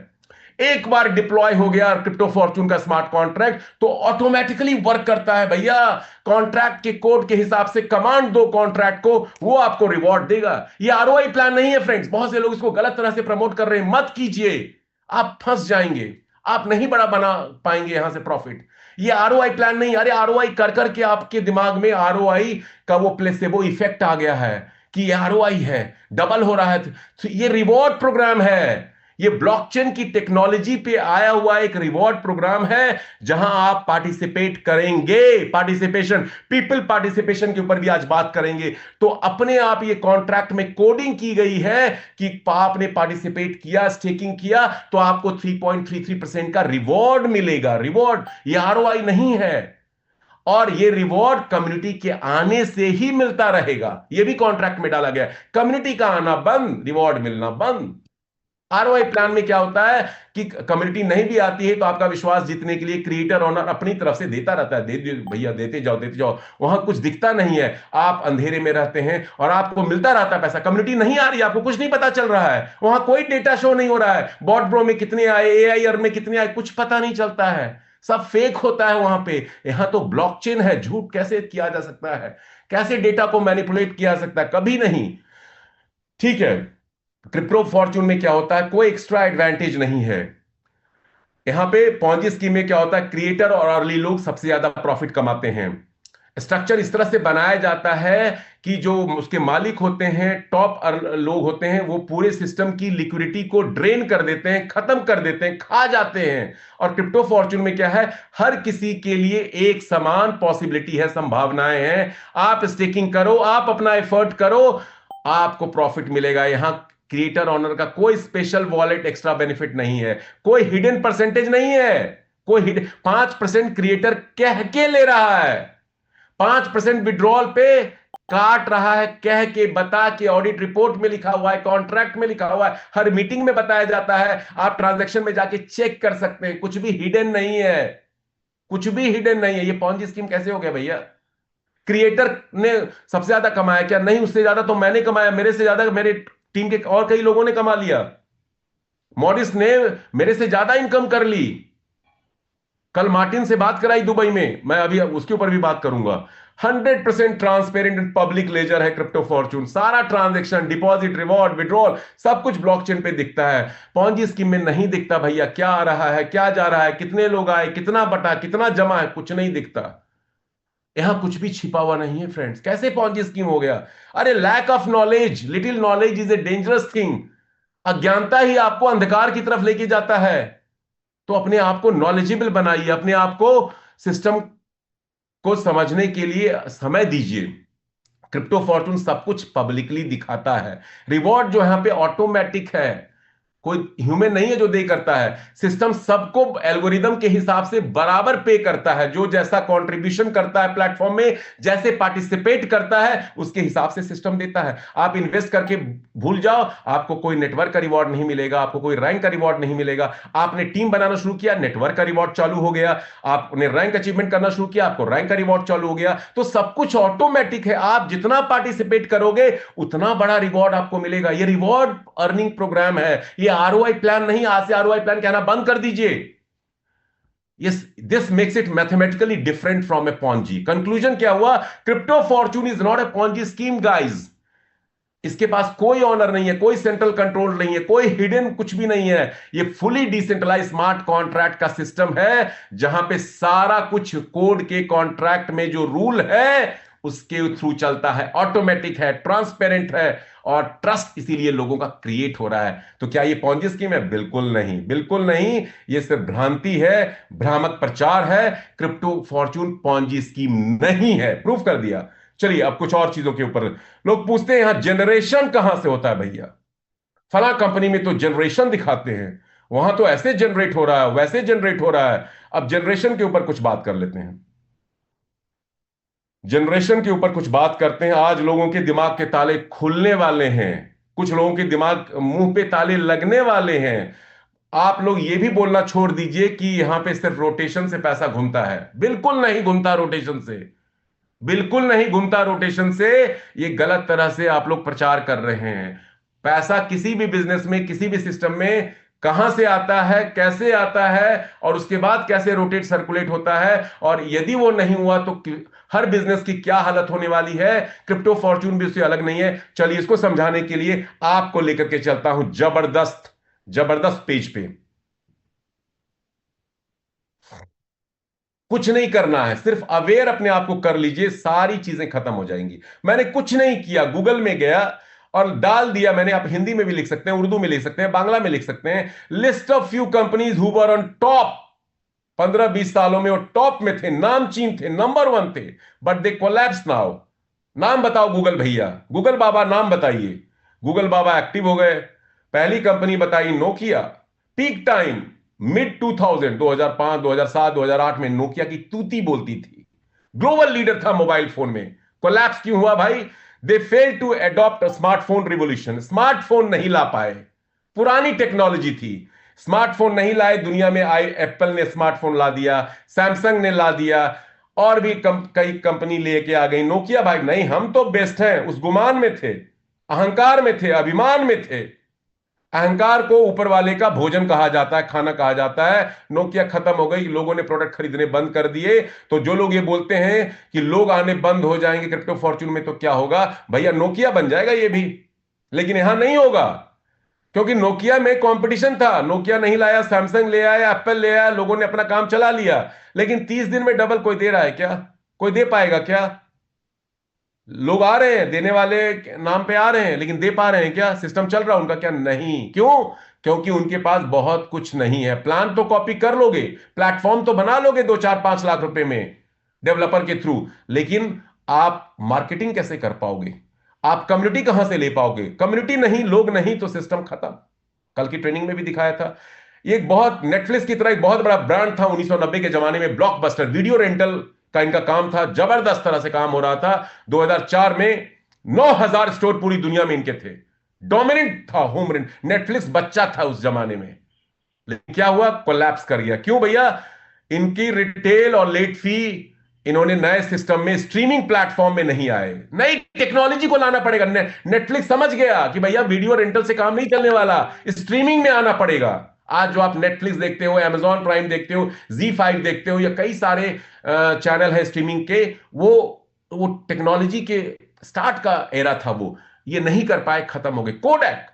Speaker 1: एक बार डिप्लॉय हो गया क्रिप्टो फॉर्चून का स्मार्ट कॉन्ट्रैक्ट, तो ऑटोमेटिकली वर्क करता है भैया। कॉन्ट्रैक्ट के कोड के हिसाब से कमांड दो कॉन्ट्रैक्ट को, वो आपको रिवॉर्ड देगा। ये आरओआई प्लान नहीं है फ्रेंड्स, बहुत से लोग इसको गलत तरह से प्रमोट कर रहे हैं, मत कीजिए, आप फंस जाएंगे, आप नहीं बड़ा बना पाएंगे यहां से प्रॉफिट। ये आरओआई प्लान नहीं। अरे आरओआई कर करके आपके दिमाग में आरओआई का वो प्लेसेबो इफेक्ट आ गया है कि ये आरओआई है, डबल हो रहा है। तो ये रिवॉर्ड प्रोग्राम है, ये ब्लॉकचेन की टेक्नोलॉजी पे आया हुआ एक रिवॉर्ड प्रोग्राम है, जहां आप पार्टिसिपेट करेंगे। पार्टिसिपेशन, पीपल पार्टिसिपेशन के ऊपर भी आज बात करेंगे। तो अपने आप ये कॉन्ट्रैक्ट में कोडिंग की गई है कि आपने पार्टिसिपेट किया, स्टेकिंग किया, तो आपको 3.33% का रिवॉर्ड मिलेगा। रिवॉर्ड, ये आरओआई नहीं है, और ये रिवॉर्ड कम्युनिटी के आने से ही मिलता रहेगा। ये भी कॉन्ट्रैक्ट में डाला गया है, कम्युनिटी का आना बंद, रिवॉर्ड मिलना बंद। आरओआई प्लान में क्या होता है कि कम्युनिटी नहीं भी आती है तो आपका विश्वास जीतने के लिए क्रिएटर ऑनर अपनी तरफ से देता रहता है, दे भैया, देते जाओ देते जाओ। वहां कुछ दिखता नहीं है, आप अंधेरे में रहते हैं और आपको मिलता रहता है पैसा। कम्युनिटी नहीं आ रही, आपको कुछ नहीं पता चल रहा है, वहां कोई डेटा शो नहीं हो रहा है, बॉट ब्रो में कितने आए, एआई अर्न में कितने आए, कुछ पता नहीं चलता है, सब फेक होता है वहां पे। यहां तो ब्लॉकचेन है, झूठ कैसे किया जा सकता है, कैसे डेटा को मैनिपुलेट किया जा सकता है, कभी नहीं। ठीक है, क्रिप्टो फॉर्चून में क्या होता है, कोई एक्स्ट्रा एडवांटेज नहीं है। यहां पे पॉन्जी स्कीम में क्या होता है, क्रिएटर और अर्ली लोग सबसे ज्यादा प्रॉफिट कमाते हैं। स्ट्रक्चर इस तरह से बनाया जाता है कि जो उसके मालिक होते हैं, टॉप लोग होते हैं, वो पूरे सिस्टम की लिक्विडिटी को ड्रेन कर देते हैं, खत्म कर देते हैं, खा जाते हैं। और क्रिप्टो फॉर्चून में क्या है, हर किसी के लिए एक समान पॉसिबिलिटी है, संभावनाएं हैं। आप स्टेकिंग करो, आप अपना एफर्ट करो, आपको प्रॉफिट मिलेगा। यहां क्रिएटर ऑनर का कोई स्पेशल वॉलेट एक्स्ट्रा बेनिफिट नहीं है, कोई हिडन परसेंटेज नहीं है, कोई हिडन 5% क्रिएटर कह के ले रहा है, 5% विड्रॉल पे काट रहा है, कह के बता के, ऑडिट रिपोर्ट में लिखा हुआ है, कॉन्ट्रैक्ट में लिखा हुआ है, हर मीटिंग में बताया जाता है, आप ट्रांजैक्शन में जाके चेक कर सकते हैं, कुछ भी हिडन नहीं है, कुछ भी हिडन नहीं है। ये पॉन्जी स्कीम कैसे हो गया भैया? क्रिएटर ने सबसे ज्यादा कमाया क्या? नहीं, उससे ज्यादा तो मैंने कमाया, मेरे से ज्यादा मेरे टीम के और कई लोगों ने कमा लिया। मॉडिस ने मेरे से ज्यादा इनकम कर ली। कल मार्टिन से बात कराई दुबई में, मैं अभी उसके ऊपर भी बात करूंगा। 100% ट्रांसपेरेंट एंड पब्लिक लेजर है क्रिप्टो फॉर्चून। सारा ट्रांजैक्शन, डिपॉजिट, रिवॉर्ड, विड्रॉल, सब कुछ ब्लॉकचेन पे दिखता है। पॉन्जी स्कीम में नहीं दिखता भैया, क्या आ रहा है, क्या जा रहा है, कितने लोग आए, कितना बटा, कितना जमा है, कुछ नहीं दिखता। यहां कुछ भी छिपा हुआ नहीं है फ्रेंड्स। कैसे पॉन्जी स्कीम हो गया? अरे lack of knowledge, little knowledge is a dangerous thing. अज्ञानता ही आपको अंधकार की तरफ लेके जाता है। तो अपने आप को नॉलेजेबल बनाइए, अपने आप को सिस्टम को समझने के लिए समय दीजिए। क्रिप्टो फॉर्चून सब कुछ पब्लिकली दिखाता है। रिवॉर्ड जो यहां पे ऑटोमेटिक है, कोई ह्यूमन नहीं है जो दे करता है। सिस्टम सबको एल्गोरिदम के हिसाब से बराबर पे करता है। जो जैसा कंट्रीब्यूशन करता है प्लेटफॉर्म में, जैसे पार्टिसिपेट करता है, उसके हिसाब से सिस्टम देता है। आप इन्वेस्ट करके भूल जाओ, आपको कोई नेटवर्क का रिवॉर्ड नहीं मिलेगा, आपको कोई रैंक का रिवॉर्ड नहीं मिलेगा। आपने टीम बनाना शुरू किया, नेटवर्क का रिवॉर्ड चालू हो गया। आपने रैंक अचीवमेंट करना शुरू किया, आपको रैंक का रिवॉर्ड चालू हो गया। तो सब कुछ ऑटोमेटिक है। आप जितना पार्टिसिपेट करोगे उतना बड़ा रिवॉर्ड आपको मिलेगा। ये रिवॉर्ड अर्निंग प्रोग्राम है, ये आरओआई प्लान नहीं। आज से आरओआई प्लान कहना बंद कर दीजिए। Yes, this makes it mathematically different from a Ponzi. Conclusion क्या हुआ? Crypto fortune is not a Ponzi scheme, guys. इसके पास कोई ऑनर नहीं है, कोई सेंट्रल कंट्रोल नहीं है, कोई हिडन कुछ भी नहीं है। ये फुली डिसेंट्रलाइज स्मार्ट कॉन्ट्रैक्ट का सिस्टम है, जहां पे सारा कुछ कोड के कॉन्ट्रैक्ट में जो रूल है उसके थ्रू चलता है, ऑटोमेटिक है, ट्रांसपेरेंट है, और ट्रस्ट इसीलिए लोगों का क्रिएट हो रहा है। तो क्या ये पॉन्जी स्कीम है? बिल्कुल नहीं, बिल्कुल नहीं। ये सिर्फ भ्रांति है, भ्रामक प्रचार है। क्रिप्टो फॉर्चून पॉन्जी स्कीम नहीं है, प्रूफ कर दिया। चलिए अब कुछ और चीजों के ऊपर। लोग पूछते हैं यहां जनरेशन कहां से होता है भैया? फला कंपनी में तो जनरेशन दिखाते हैं, वहां तो ऐसे जनरेट हो रहा है, वैसे जनरेट हो रहा है। अब जनरेशन के ऊपर कुछ बात कर लेते हैं। जनरेशन के ऊपर कुछ बात करते हैं। आज लोगों के दिमाग के ताले खुलने वाले हैं, कुछ लोगों के दिमाग मुंह पे ताले लगने वाले हैं। आप लोग ये भी बोलना छोड़ दीजिए कि यहां पे सिर्फ रोटेशन से पैसा घूमता है। बिल्कुल नहीं घूमता रोटेशन से, बिल्कुल नहीं घूमता रोटेशन से। ये गलत तरह से आप लोग प्रचार कर रहे हैं। पैसा किसी भी बिजनेस में, किसी भी सिस्टम में कहां से आता है, कैसे आता है, और उसके बाद कैसे रोटेट सर्कुलेट होता है, और यदि वो नहीं हुआ तो हर बिजनेस की क्या हालत होने वाली है, क्रिप्टो फॉर्चून भी उससे अलग नहीं है। चलिए इसको समझाने के लिए आपको लेकर के चलता हूं जबरदस्त जबरदस्त पेज पे। कुछ नहीं करना है, सिर्फ अवेयर अपने आप को कर लीजिए, सारी चीजें खत्म हो जाएंगी। मैंने कुछ नहीं किया, गूगल में गया और डाल दिया मैंने। आप हिंदी में भी लिख सकते हैं, उर्दू में लिख सकते हैं, बांग्ला में लिख सकते हैं। List of few companies who were on top, 15-20 सालों में वो टॉप में थे, नामचीन थे, नंबर वन थे, बट दे कोलैप्स नाउ। नाम बताओ गूगल भैया, गूगल बाबा नाम बताइए। गूगल बाबा एक्टिव हो गए। पहली कंपनी बताई नोकिया। पीक टाइम मिड 2000, 2005, 2007, 2008 में नोकिया की तूती बोलती थी, ग्लोबल लीडर था मोबाइल फोन में। कोलैप्स क्यों हुआ भाई? They fail to adopt smartphone revolution. Smartphone नहीं ला पाए, पुरानी टेक्नोलॉजी थी, स्मार्टफोन नहीं लाए। दुनिया में आए, एप्पल ने स्मार्टफोन ला दिया, सैमसंग ने ला दिया, और भी कई कंपनी लेके आ गई। नोकिया भाई नहीं, हम तो बेस्ट हैं, उस गुमान में थे, अहंकार में थे, अभिमान में थे। अहंकार को ऊपर वाले का भोजन कहा जाता है, खाना कहा जाता है। नोकिया खत्म हो गई, लोगों ने प्रोडक्ट खरीदने बंद कर दिए। तो जो लोग ये बोलते हैं कि लोग आने बंद हो जाएंगे क्रिप्टो फॉर्चून में, तो क्या होगा भैया? नोकिया बन जाएगा ये भी, लेकिन यहां नहीं होगा, क्योंकि नोकिया में कंपटीशन था। नोकिया नहीं लाया, सैमसंग ले आया, एप्पल ले आया, लोगों ने अपना काम चला लिया। लेकिन 30 दिन में डबल कोई दे रहा है क्या? कोई दे पाएगा क्या? लोग आ रहे हैं, देने वाले नाम पे आ रहे हैं, लेकिन दे पा रहे हैं क्या? सिस्टम चल रहा है उनका क्या? नहीं। क्यों? क्योंकि उनके पास बहुत कुछ नहीं है। प्लान तो कॉपी कर लोगे, प्लेटफॉर्म तो बना लोगे 2, 4, 5 लाख रुपए में डेवलपर के थ्रू, लेकिन आप मार्केटिंग कैसे कर पाओगे? आप कम्युनिटी कहां से ले पाओगे? कम्युनिटी नहीं, लोग नहीं, तो सिस्टम खत्म। कल की ट्रेनिंग में भी दिखाया था। ये एक बहुत नेटफ्लिक्स की तरह एक बहुत बड़ा ब्रांड था 1990 के जमाने में, ब्लॉकबस्टर वीडियो रेंटल का इनका काम था, जबरदस्त तरह से काम हो रहा था। 2004 में 9,000 स्टोर पूरी दुनिया में इनके थे, डोमिनेंट था होम रेंट। नेटफ्लिक्स बच्चा था उस जमाने में, लेकिन क्या हुआ? कोलैप्स कर गया। क्यों भैया? इनकी रिटेल और लेट फी, इन्होंने नए सिस्टम में, स्ट्रीमिंग प्लेटफॉर्म में नहीं आए। नई टेक्नोलॉजी को लाना पड़ेगा। नेटफ्लिक्स समझ गया कि भैया वीडियो रेंटल से काम नहीं चलने वाला, स्ट्रीमिंग में आना पड़ेगा। आज जो आप नेटफ्लिक्स देखते हो, Amazon प्राइम देखते हो, Z5 देखते हो, या कई सारे चैनल है स्ट्रीमिंग के, वो तो वो टेक्नोलॉजी के स्टार्ट का एरा था वो, ये नहीं कर पाए, खत्म हो गए। कोडैक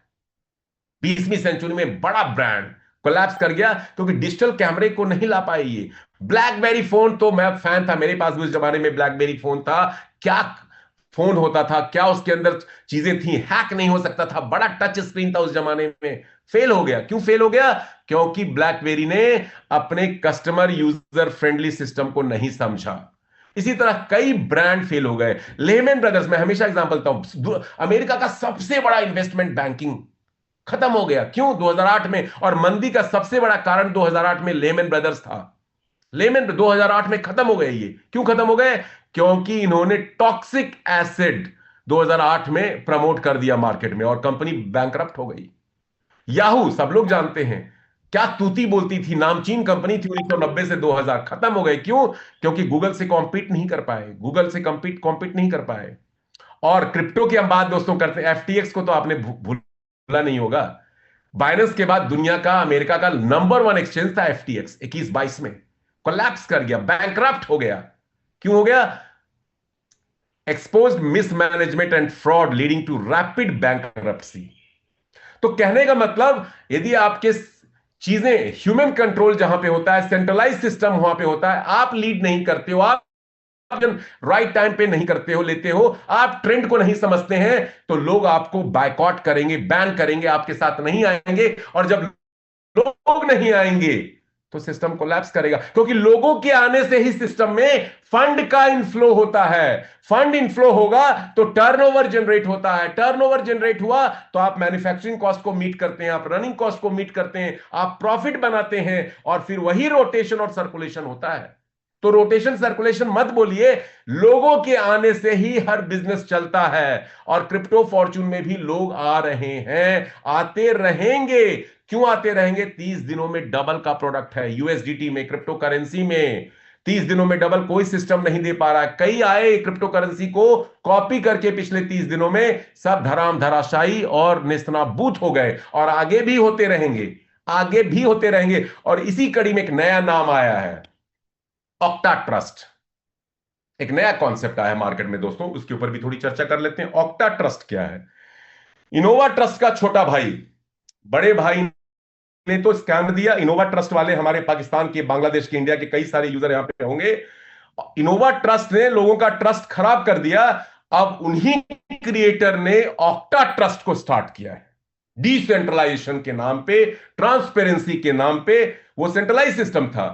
Speaker 1: 20वीं सेंचुरी में बड़ा ब्रांड कोलैप्स कर गया क्योंकि डिजिटल कैमरे को नहीं ला पाए ये। ब्लैकबेरी फोन तो मैं फैन था, मेरे पास भी उस जमाने में ब्लैकबेरी फोन था। क्या फोन होता था, क्या उसके अंदर चीजें थी, हैक नहीं हो सकता था, बड़ा टच स्क्रीन था उस जमाने में। फेल हो गया, क्यों फेल हो गया? क्योंकि ब्लैकबेरी ने अपने कस्टमर यूजर फ्रेंडली सिस्टम को नहीं समझा। इसी तरह कई ब्रांड फेल हो गए। लेहमैन ब्रदर्स, मैं हमेशा एग्जांपल देता हूं, अमेरिका का सबसे बड़ा इन्वेस्टमेंट बैंकिंग खत्म हो गया, क्यों? 2008 में। और मंदी का सबसे बड़ा कारण 2008 में लेमन ब्रदर्स था। लेमन 2008 में खत्म हो गए। ये क्यों खत्म हो गए? क्योंकि इन्होंने टॉक्सिक एसिड 2008 में प्रमोट कर दिया मार्केट में और कंपनी बैंकरप्ट हो गई। याहू सब लोग जानते हैं, क्या तूती बोलती थी, नामचीन कंपनी थी 1990 से 2000, खत्म हो गए। क्यों? क्योंकि गूगल से कॉम्पीट नहीं कर पाए, गूगल से कॉम्पीट नहीं कर पाए। और क्रिप्टो की हम बात दोस्तों करते हैं, एफटीएक्स को तो आपने भूला नहीं होगा। बाइनेंस के बाद दुनिया का, अमेरिका का नंबर वन एक्सचेंज था एफटीएक्स, 21-22 में कोलैप्स कर गया, बैंकरप्ट हो गया। क्यों हो गया? Exposed mismanagement and fraud leading to rapid bankruptcy. तो कहने का मतलब, यदि आपके चीजें ह्यूमन कंट्रोल जहां पे होता है, सेंट्रलाइज सिस्टम वहां पे होता है, आप लीड नहीं करते हो, आप राइट टाइम पे नहीं करते हो, लेते हो, आप ट्रेंड को नहीं समझते हैं, तो लोग आपको बायकॉट करेंगे, बैन करेंगे, आपके साथ नहीं आएंगे। और जब लोग नहीं आएंगे तो सिस्टम कोलैप्स करेगा, क्योंकि लोगों के आने से ही सिस्टम में फंड का इनफ्लो होता है। फंड इनफ्लो होगा तो टर्नओवर जनरेट होता है, टर्नओवर जनरेट हुआ तो आप मैन्युफैक्चरिंग कॉस्ट को मीट करते हैं, आप रनिंग कॉस्ट को मीट करते हैं, आप प्रॉफिट बनाते हैं, और फिर वही रोटेशन और सर्कुलेशन होता है। तो रोटेशन सर्कुलेशन मत बोलिए, लोगों के आने से ही हर बिजनेस चलता है। और क्रिप्टो फॉर्चून में भी लोग आ रहे हैं, आते रहेंगे। क्यों आते रहेंगे? 30 दिनों में डबल का प्रोडक्ट है यूएसडीटी में, क्रिप्टो करेंसी में 30 दिनों में डबल कोई सिस्टम नहीं दे पा रहा है। कई आए क्रिप्टो करेंसी को कॉपी करके पिछले 30 दिनों में, सब धराम धराशायी और नेस्तनाबूत हो गए, और आगे भी होते रहेंगे, आगे भी होते रहेंगे। और इसी कड़ी में एक नया नाम आया है, ऑक्टा ट्रस्ट। एक नया कॉन्सेप्ट आया है मार्केट में दोस्तों, उसके ऊपर भी थोड़ी चर्चा कर लेते हैं। ऑक्टा ट्रस्ट क्या है? इनोवा ट्रस्ट का छोटा भाई, बड़े भाई ने तो स्कैम दिया। इनोवा ट्रस्ट वाले हमारे पाकिस्तान के, बांग्लादेश के, इंडिया के कई सारे यूजर यहां पे होंगे। इनोवा ट्रस्ट ने लोगों का ट्रस्ट खराब कर दिया। अब उन्हीं क्रिएटर ने ऑक्टा ट्रस्ट को स्टार्ट किया है, डिसेंट्रलाइजेशन के नाम पे, ट्रांसपेरेंसी के नाम पे। वो सेंट्रलाइज सिस्टम था,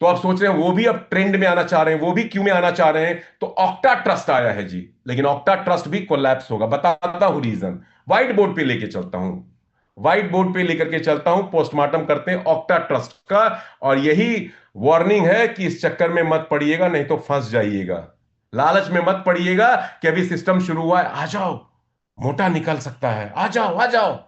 Speaker 1: तो आप सोच रहे हैं वो भी अब ट्रेंड में आना चाह रहे हैं, वो भी क्यों में आना चाह रहे हैं? तो ऑक्टा ट्रस्ट आया है जी, लेकिन ऑक्टा ट्रस्ट भी कोलैप्स होगा। बताता हूं रीजन, व्हाइट बोर्ड पे लेके चलता हूं, व्हाइट बोर्ड पे लेकर के चलता हूं, पोस्टमार्टम करते हैं ऑक्टा ट्रस्ट का। और यही वार्निंग है कि इस चक्कर में मत पड़िएगा, नहीं तो फंस जाइएगा। लालच में मत पड़िएगा कि अभी सिस्टम शुरू हुआ है, आ जाओ, मोटा निकल सकता है, आ जाओ आ जाओ।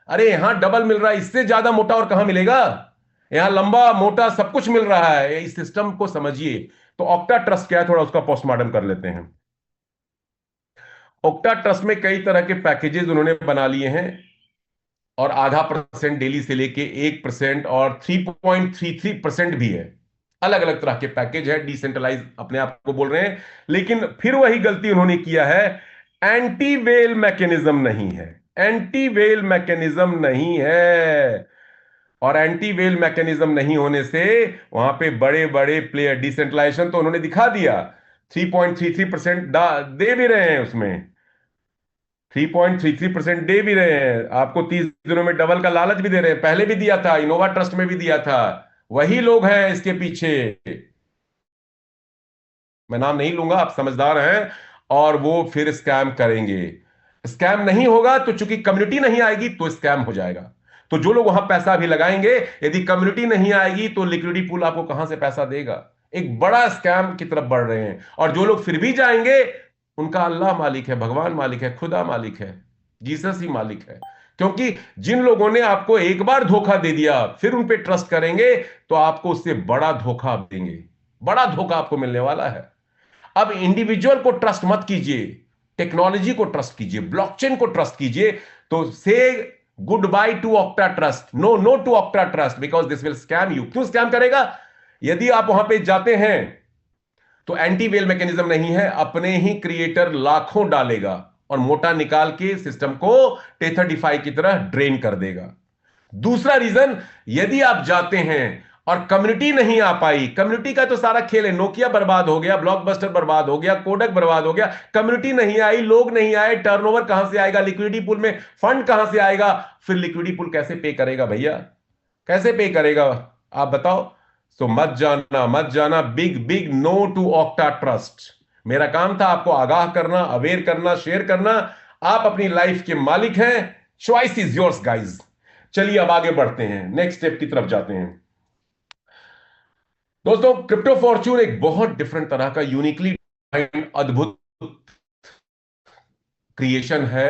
Speaker 1: अरे यहां डबल मिल रहा है, इससे ज्यादा मोटा और कहां मिलेगा? यहां लंबा मोटा सब कुछ मिल रहा है, इस सिस्टम को समझिए। तो ऑक्टा ट्रस्ट क्या है, थोड़ा उसका पोस्टमार्टम कर लेते हैं। ऑक्टा ट्रस्ट में कई तरह के पैकेजेस उन्होंने बना लिए हैं, और आधा परसेंट डेली से लेके 1% और 3.33% भी है। अलग अलग तरह के पैकेज है, डिसेंट्रलाइज अपने आप को बोल रहे हैं। लेकिन फिर वही गलती उन्होंने किया है, एंटी वेल मैकेनिज्म नहीं है, एंटी वेल मैकेनिज्म नहीं है। और एंटी वेल मैकेनिज्म नहीं होने से वहां पे बड़े बड़े प्लेयर, डिसेंट्रलाइजेशन तो उन्होंने दिखा दिया, 3.33% दे भी रहे हैं उसमें, 3.33% दे भी रहे हैं आपको, 30 दिनों में डबल का लालच भी दे रहे हैं। पहले भी दिया था, इनोवा ट्रस्ट में भी दिया था, वही लोग हैं इसके पीछे। मैं नाम नहीं लूंगा, आप समझदार हैं। और वो फिर स्कैम करेंगे। स्कैम नहीं होगा तो चूंकि कम्युनिटी नहीं आएगी तो स्कैम हो जाएगा। तो जो लोग वहां पैसा भी लगाएंगे, यदि कम्युनिटी नहीं आएगी तो लिक्विडिटी पूल आपको कहां से पैसा देगा? एक बड़ा स्कैम की तरफ बढ़ रहे हैं। और जो लोग फिर भी जाएंगे, उनका अल्लाह मालिक है, भगवान मालिक है, खुदा मालिक है, जीसस ही मालिक है। क्योंकि जिन लोगों ने आपको एक बार धोखा दे दिया, फिर उन पे ट्रस्ट करेंगे तो आपको उससे बड़ा धोखा देंगे, बड़ा धोखा आपको मिलने वाला है। अब इंडिविजुअल को ट्रस्ट मत कीजिए, टेक्नोलॉजी को ट्रस्ट कीजिए, ब्लॉकचेन को ट्रस्ट कीजिए। तो say goodbye to Octa trust, no no to Octa trust, because this will scam you. क्यों स्कैम करेगा? यदि आप वहां पे जाते हैं तो एंटी वेल मैकेनिज्म नहीं है, अपने ही क्रिएटर लाखों डालेगा और मोटा निकाल के सिस्टम को टेथर की तरह ड्रेन कर देगा। दूसरा रीजन, यदि आप जाते हैं और कम्युनिटी नहीं आ पाई, कम्युनिटी का तो सारा खेल है, नोकिया बर्बाद हो गया, ब्लॉकबस्टर बर्बाद हो गया, कोडक बर्बाद हो गया, कम्युनिटी नहीं आई, लोग नहीं आए, टर्नओवर कहां से आएगा, लिक्विडिटी पूल में फंड कहां से आएगा, फिर लिक्विडिटी पूल कैसे पे करेगा भैया, कैसे पे करेगा, आप बताओ। सो मत जाना, मत जाना, big big no to Octa trust. मेरा काम था आपको आगाह करना, अवेयर करना, शेयर करना। आप अपनी लाइफ के मालिक हैं, चॉइस इज योर्स गाइज। चलिए अब आगे बढ़ते हैं, नेक्स्ट स्टेप की तरफ जाते हैं। दोस्तों, क्रिप्टो फॉर्च्यून एक बहुत डिफरेंट तरह का यूनिकली अद्भुत क्रिएशन है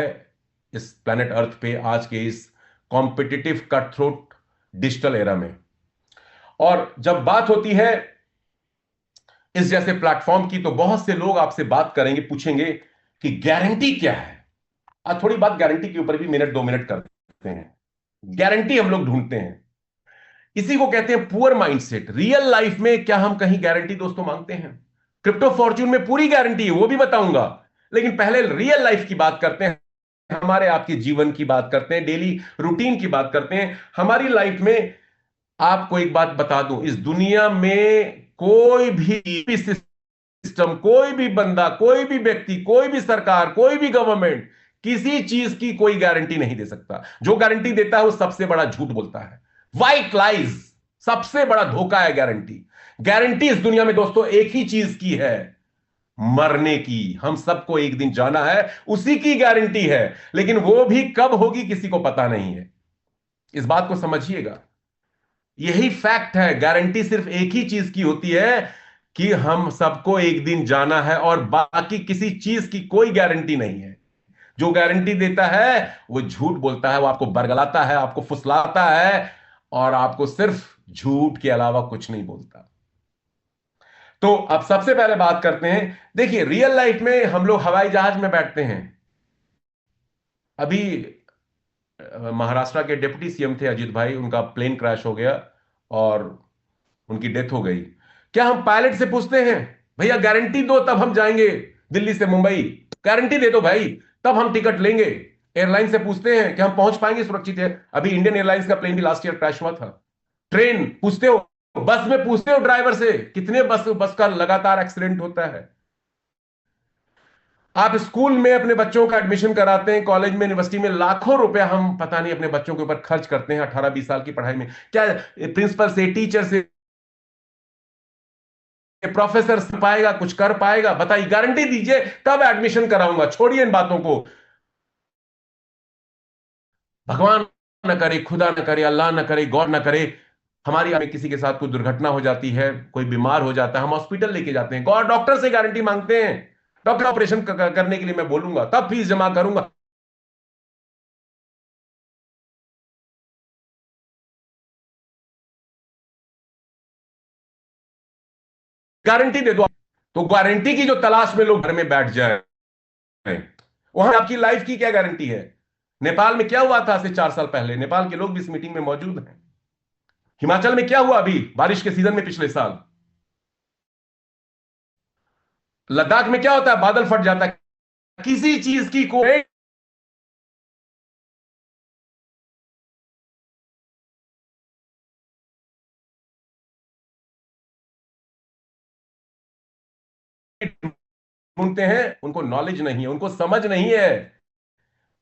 Speaker 1: इस प्लेनेट अर्थ पे, आज के इस competitive cut throat digital era में। और जब बात होती है इस जैसे प्लेटफॉर्म की, तो बहुत से लोग आपसे बात करेंगे, पूछेंगे कि गारंटी क्या है। आज थोड़ी बात गारंटी के ऊपर भी मिनट 2 मिनट करते हैं। गारंटी हम लोग ढूंढते हैं, इसी को कहते हैं पुअर माइंडसेट। रियल लाइफ में क्या हम कहीं गारंटी दोस्तों मांगते हैं? क्रिप्टो फॉर्च्यून में पूरी गारंटी है, वो भी बताऊंगा, लेकिन पहले रियल लाइफ की बात करते हैं, हमारे आपके जीवन की बात करते हैं, डेली रूटीन की बात करते हैं, हमारी लाइफ में। आपको एक बात बता दूं, इस दुनिया में कोई भी सिस्टम, कोई भी बंदा, कोई भी व्यक्ति, कोई भी सरकार, कोई भी गवर्नमेंट किसी चीज की कोई गारंटी नहीं दे सकता। जो गारंटी देता है वो सबसे बड़ा झूठ बोलता है, व्हाइट लाइज, सबसे बड़ा धोखा है गारंटी। गारंटी इस दुनिया में दोस्तों एक ही चीज की है, मरने की। हम सबको एक दिन जाना है, उसी की गारंटी है, लेकिन वो भी कब होगी किसी को पता नहीं है। इस बात को समझिएगा, यही फैक्ट है। गारंटी सिर्फ एक ही चीज की होती है कि हम सबको एक दिन जाना है, और बाकी किसी चीज की कोई गारंटी नहीं है। जो गारंटी देता है वो झूठ बोलता है, वो आपको बरगलाता है, आपको फुसलाता है, और आपको सिर्फ झूठ के अलावा कुछ नहीं बोलता। तो अब सबसे पहले बात करते हैं, देखिए रियल लाइफ में हम लोग हवाई जहाज में बैठते हैं। अभी महाराष्ट्र के डिप्टी सीएम थे अजीत भाई, उनका प्लेन क्रैश हो गया और उनकी डेथ हो गई। क्या हम पायलट से पूछते हैं भैया गारंटी दो तब हम जाएंगे दिल्ली से मुंबई, गारंटी दे दो भाई तब हम टिकट लेंगे? एयरलाइन से पूछते हैं कि हम पहुंच पाएंगे सुरक्षित है? अभी इंडियन एयरलाइंस का प्लेन भी लास्ट ईयर क्रैश हुआ था। ट्रेन पूछते हो, बस में पूछते हो ड्राइवर से, कितने बस बस का लगातार एक्सीडेंट होता है। आप स्कूल में अपने बच्चों का एडमिशन कराते हैं, कॉलेज में, यूनिवर्सिटी में, लाखों रुपया हम पता नहीं अपने बच्चों के ऊपर खर्च करते हैं 18-20 साल की पढ़ाई में। क्या प्रिंसिपल से, टीचर से, प्रोफेसर से पाएगा, कुछ कर पाएगा? बताइए, गारंटी दीजिए तब एडमिशन कराऊंगा। छोड़िए इन बातों को, भगवान न करे, खुदा न करे, अल्लाह न करे, गॉड न करे, हमारी में किसी के साथ कोई दुर्घटना हो जाती है, कोई बीमार हो जाता है, हम हॉस्पिटल लेके जाते हैं, गॉड डॉक्टर से गारंटी मांगते हैं, डॉक्टर ऑपरेशन करने के लिए मैं बोलूंगा तब फीस जमा करूंगा। गारंटी दे दो। तो गारंटी की जो तलाश में लोग घर में बैठ जाए, वहां आपकी लाइफ की क्या गारंटी है? नेपाल में क्या हुआ था आज से 4 साल पहले? नेपाल के लोग भी इस मीटिंग में मौजूद हैं। हिमाचल में क्या हुआ अभी बारिश के सीजन में पिछले साल? लद्दाख में क्या होता है, बादल फट जाता है, किसी चीज की कोई ढूंढते हैं, उनको नॉलेज नहीं है, उनको समझ नहीं है,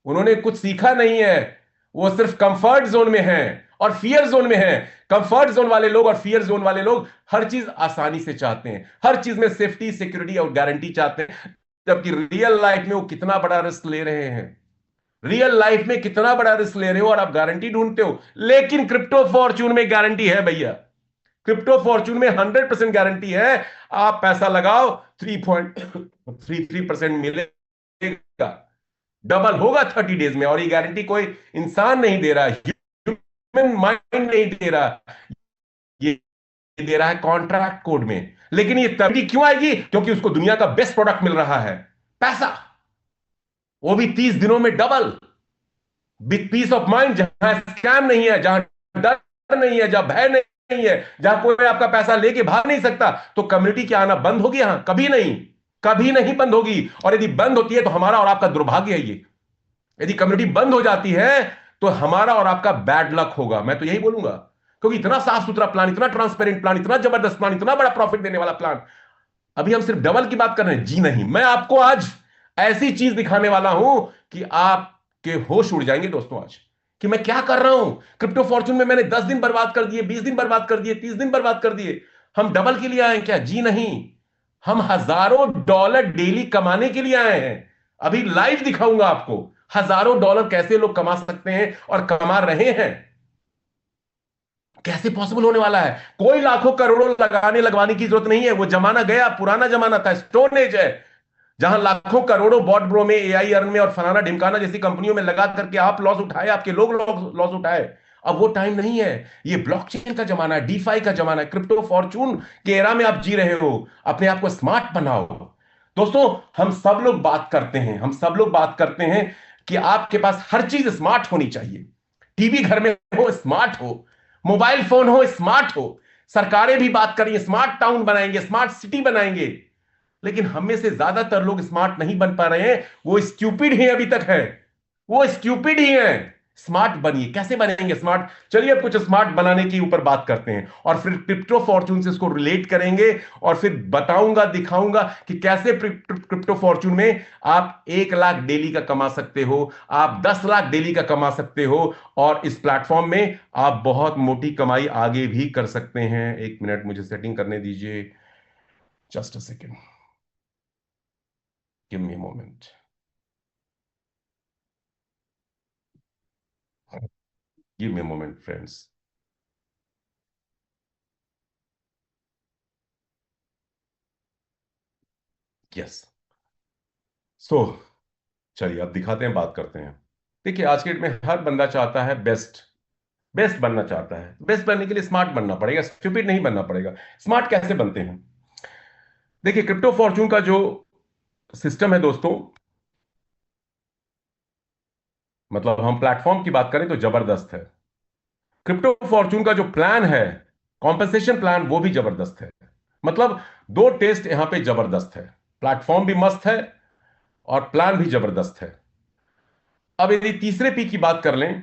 Speaker 1: उन्होंने कुछ सीखा नहीं है, वो सिर्फ कंफर्ट जोन में हैं और फियर जोन में हैं। कंफर्ट जोन वाले लोग और फियर जोन वाले लोग हर चीज आसानी से चाहते हैं, हर चीज में सेफ्टी, सिक्योरिटी और गारंटी चाहते हैं, जबकि रियल लाइफ में वो कितना बड़ा रिस्क ले रहे हैं। रियल लाइफ में कितना बड़ा रिस्क ले रहे हो और आप गारंटी ढूंढते हो। लेकिन क्रिप्टो फॉर्च्यून में गारंटी है भैया, क्रिप्टो फॉर्च्यून में 100% गारंटी है। आप पैसा लगाओ, 3.33% मिलेगा, डबल होगा 30 डेज में। और ये गारंटी कोई इंसान नहीं दे रहा, ह्यूमन माइंड नहीं दे रहा, ये दे रहा है कॉन्ट्रैक्ट कोड में। लेकिन ये तभी क्यों आएगी? क्योंकि उसको दुनिया का बेस्ट प्रोडक्ट मिल रहा है, पैसा, वो भी 30 दिनों में double, with peace of mind, जहां स्कैम नहीं है, जहां डर नहीं है, जहां भय नहीं नहीं है, जहां कोई आपका पैसा लेके भाग नहीं सकता, तो कम्युनिटी क्या आना बंद होगी? यहां कभी नहीं, कभी नहीं बंद होगी। और यदि बंद होती है तो हमारा और आपका दुर्भाग्य है ये। यदि कम्युनिटी बंद हो जाती है तो हमारा और आपका बैड लक होगा, मैं तो यही बोलूंगा। क्योंकि इतना साफ सुथरा प्लान, इतना ट्रांसपेरेंट प्लान, इतना जबरदस्त प्लान, इतना बड़ा प्रॉफिट देने वाला प्लान, अभी हम सिर्फ डबल की बात कर रहे हैं। जी नहीं, मैं आपको आज ऐसी चीज दिखाने वाला हूं कि आपके होश उड़ जाएंगे दोस्तों आज, कि मैं क्या कर रहा हूं। क्रिप्टो फॉर्चून में मैंने 10 दिन बर्बाद कर दिए, 20 दिन बर्बाद कर दिए, 30 दिन बर्बाद कर दिए। हम डबल के लिए आए हैं क्या? जी नहीं, हम हजारों डॉलर डेली कमाने के लिए आए हैं। अभी लाइव दिखाऊंगा आपको हजारों डॉलर कैसे लोग कमा सकते हैं और कमा रहे हैं, कैसे पॉसिबल होने वाला है। कोई लाखों करोड़ों लगाने लगवाने की जरूरत नहीं है। वो जमाना गया, पुराना जमाना था, स्टोन एज है, जहां लाखों करोड़ों बॉट ब्रो में, एआई अर्न में और फलाना ढिमकाना जैसी कंपनियों में लगा करके आप लॉस उठाए, आपके लोग लॉस उठाए। अब वो टाइम नहीं है। ये ब्लॉकचेन का जमाना है, डीफाई का जमाना है, क्रिप्टो फॉर्चून के एरा में आप जी रहे हो। अपने आप को स्मार्ट बनाओ दोस्तों। हम सब लोग बात करते हैं, हम सब लोग बात करते हैं कि आपके पास हर चीज स्मार्ट होनी चाहिए। टीवी घर में हो स्मार्ट हो, मोबाइल फोन हो स्मार्ट हो, सरकारें भी बात कर रही है स्मार्ट टाउन बनाएंगे, स्मार्ट सिटी बनाएंगे। लेकिन हम में से ज्यादातर लोग स्मार्ट नहीं बन पा रहे हैं, वो स्ट्यूपिड ही अभी तक है, वो स्ट्यूपिड ही है। स्मार्ट बनिए, कैसे बनेंगे स्मार्ट? चलिए अब कुछ स्मार्ट बनाने के ऊपर बात करते हैं, और फिर क्रिप्टो फॉर्चून से इसको रिलेट करेंगे, और फिर बताऊंगा, दिखाऊंगा कि कैसे क्रिप्टो फॉर्चून में आप 1 लाख डेली का कमा सकते हो, आप 10 लाख डेली का कमा सकते हो, और इस प्लेटफॉर्म में आप बहुत मोटी कमाई आगे भी कर सकते हैं। 1 मिनट मुझे सेटिंग करने दीजिए, just a second, give me a moment, give me a moment friends. Yes, so चलिए अब दिखाते हैं, बात करते हैं। देखिए आज के डेट में हर बंदा चाहता है बेस्ट, बेस्ट बनना चाहता है। बेस्ट बनने के लिए स्मार्ट बनना पड़ेगा, स्टूपिड नहीं बनना पड़ेगा। स्मार्ट कैसे बनते हैं? देखिए क्रिप्टो फॉर्चून का जो सिस्टम है दोस्तों, मतलब हम प्लेटफॉर्म की बात करें तो जबरदस्त है। क्रिप्टो फॉर्चून का जो प्लान है, कॉम्पेंसेशन प्लान, वो भी जबरदस्त है। मतलब दो टेस्ट यहां पे जबरदस्त है, प्लेटफॉर्म भी मस्त है और प्लान भी जबरदस्त है। अब यदि तीसरे पी की बात कर लें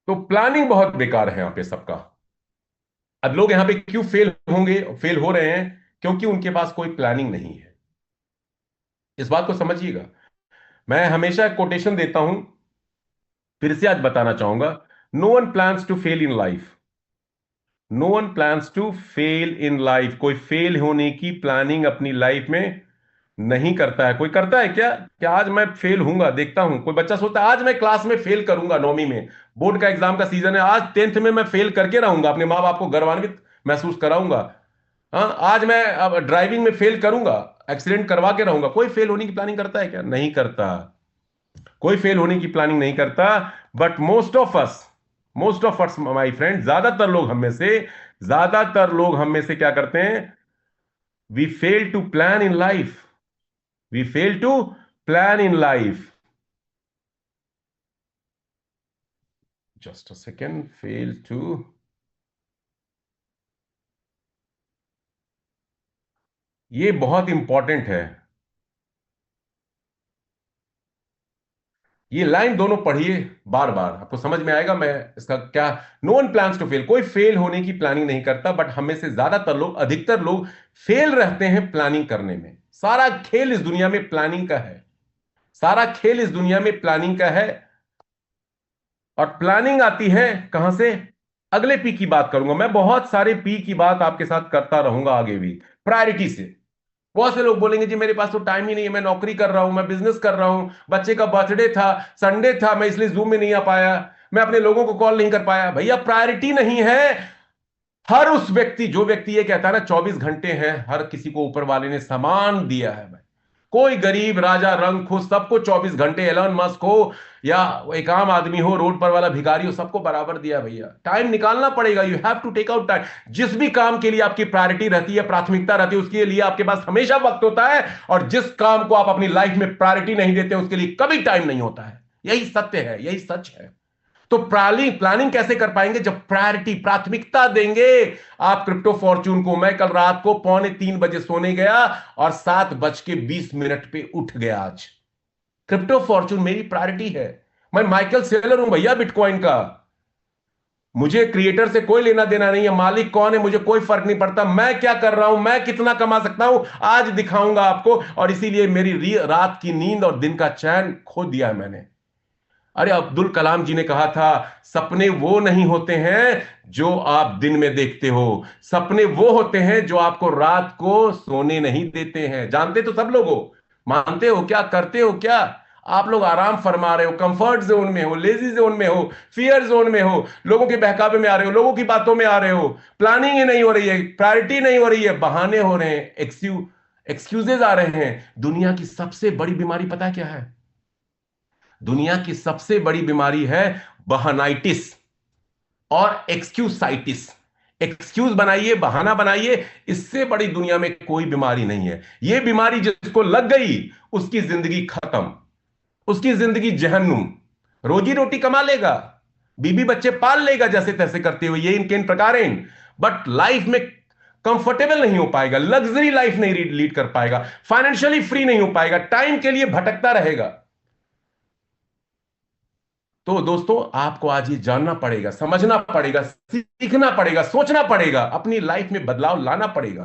Speaker 1: तो प्लानिंग बहुत बेकार है यहां पे सबका। अब लोग यहां पे क्यों फेल होंगे, फेल हो रहे हैं? क्योंकि उनके पास कोई प्लानिंग नहीं है। इस बात को समझिएगा। मैं हमेशा कोटेशन देता हूं, फिर से आज बताना चाहूंगा। No one plans to fail in life, no one plans to fail in life. कोई फेल होने की प्लानिंग अपनी लाइफ में नहीं करता है। कोई करता है क्या? क्या आज मैं फेल हूंगा? देखता हूं कोई बच्चा सोचता है आज मैं क्लास में फेल करूंगा, 9वीं में बोर्ड का एग्जाम का सीजन है, आज 10th में मैं फेल करके रहूंगा, अपने माँ बाप को गौरवान्वित महसूस कराऊंगा। हाँ, आज मैं अब ड्राइविंग में फेल करूंगा, एक्सीडेंट करवा के रहूंगा। कोई फेल होने की प्लानिंग करता है क्या? नहीं करता। कोई फेल होने की प्लानिंग नहीं करता। But most of us my friend, ज्यादातर लोग हम में से क्या करते हैं? We fail to plan in life, we fail to plan in life. Just a second, fail to, ये बहुत इंपॉर्टेंट है। ये लाइन दोनों पढ़िए बार बार, आपको समझ में आएगा मैं इसका क्या। No one plans to fail, कोई फेल होने की प्लानिंग नहीं करता, बट हमें से ज्यादातर लोग, अधिकतर लोग फेल रहते हैं प्लानिंग करने में। सारा खेल इस दुनिया में प्लानिंग का है, सारा खेल इस दुनिया में प्लानिंग का है। और प्लानिंग आती है कहां से? अगले पी की बात करूंगा मैं, बहुत सारे पी की बात आपके साथ करता रहूंगा आगे भी। प्रायोरिटी से बहुत से लोग बोलेंगे जी मेरे पास तो टाइम ही नहीं है, मैं नौकरी कर रहा हूं, मैं बिजनेस कर रहा हूं, बच्चे का बर्थडे था, संडे था, मैं इसलिए जूम में नहीं आ पाया, मैं अपने लोगों को कॉल नहीं कर पाया। भैया प्रायोरिटी नहीं है। हर उस व्यक्ति, जो व्यक्ति ये कहता है ना 24 घंटे हैं, हर किसी को ऊपर वाले ने समान दिया है भाई। कोई गरीब, राजा, रंग खुश, सबको 24 घंटे, एलन मस्क हो या एक आम आदमी हो, रोड पर वाला भिखारी हो, सबको बराबर दिया है भैया। टाइम निकालना पड़ेगा, you have to take out time. जिस भी काम के लिए आपकी प्रायोरिटी रहती है, प्राथमिकता रहती है, उसके लिए आपके पास हमेशा वक्त होता है। और जिस काम को आप अपनी लाइफ में प्रायोरिटी नहीं देते उसके लिए कभी टाइम नहीं होता है। यही सत्य है, यही सच है। तो प्लानिंग प्लानिंग कैसे कर पाएंगे जब प्रायोरिटी प्राथमिकता देंगे आप क्रिप्टो फॉर्च्यून को। मैं कल रात को 2:45 बजे सोने गया और 7:20 पे उठ गया आज। क्रिप्टो फॉर्च्यून मेरी प्रायोरिटी है। मैं माइकल सेलर हूं भैया बिटकॉइन का। मुझे क्रिएटर से कोई लेना देना नहीं है, मालिक कौन है मुझे कोई फर्क नहीं पड़ता। मैं क्या कर रहा हूं, मैं कितना कमा सकता हूं, आज दिखाऊंगा आपको। और इसीलिए मेरी रात की नींद और दिन का चैन खो दिया है मैंने। अरे अब्दुल कलाम जी ने कहा था, सपने वो नहीं होते हैं जो आप दिन में देखते हो, सपने वो होते हैं जो आपको रात को सोने नहीं देते हैं। जानते तो सब लोग हो, मानते हो क्या, करते हो क्या? आप लोग आराम फरमा रहे हो, कंफर्ट जोन में हो, लेजी जोन में हो, फियर जोन में हो, लोगों के बहकावे में आ रहे हो, लोगों की बातों में आ रहे हो। प्लानिंग ही नहीं हो रही है, प्रायोरिटी नहीं हो रही है, बहाने हो रहे हैं, एक्सक्यूजेज आ रहे हैं। दुनिया की सबसे बड़ी बीमारी पता है क्या है? दुनिया की सबसे बड़ी बीमारी है बहानाइटिस और एक्सक्यूसाइटिस। एक्सक्यूज बनाइए, बहाना बनाइए, इससे बड़ी दुनिया में कोई बीमारी नहीं है। यह बीमारी जिसको लग गई उसकी जिंदगी खत्म, उसकी जिंदगी जहन्नुम। रोजी रोटी कमा लेगा, बीबी बच्चे पाल लेगा जैसे तैसे करते हुए, ये इनके इन प्रकार, बट लाइफ में कंफर्टेबल नहीं हो पाएगा, लग्जरी लाइफ नहीं लीड कर पाएगा, फाइनेंशियली फ्री नहीं हो पाएगा, टाइम के लिए भटकता रहेगा। तो दोस्तों आपको आज ये जानना पड़ेगा, समझना पड़ेगा, सीखना पड़ेगा, सोचना पड़ेगा, अपनी लाइफ में बदलाव लाना पड़ेगा।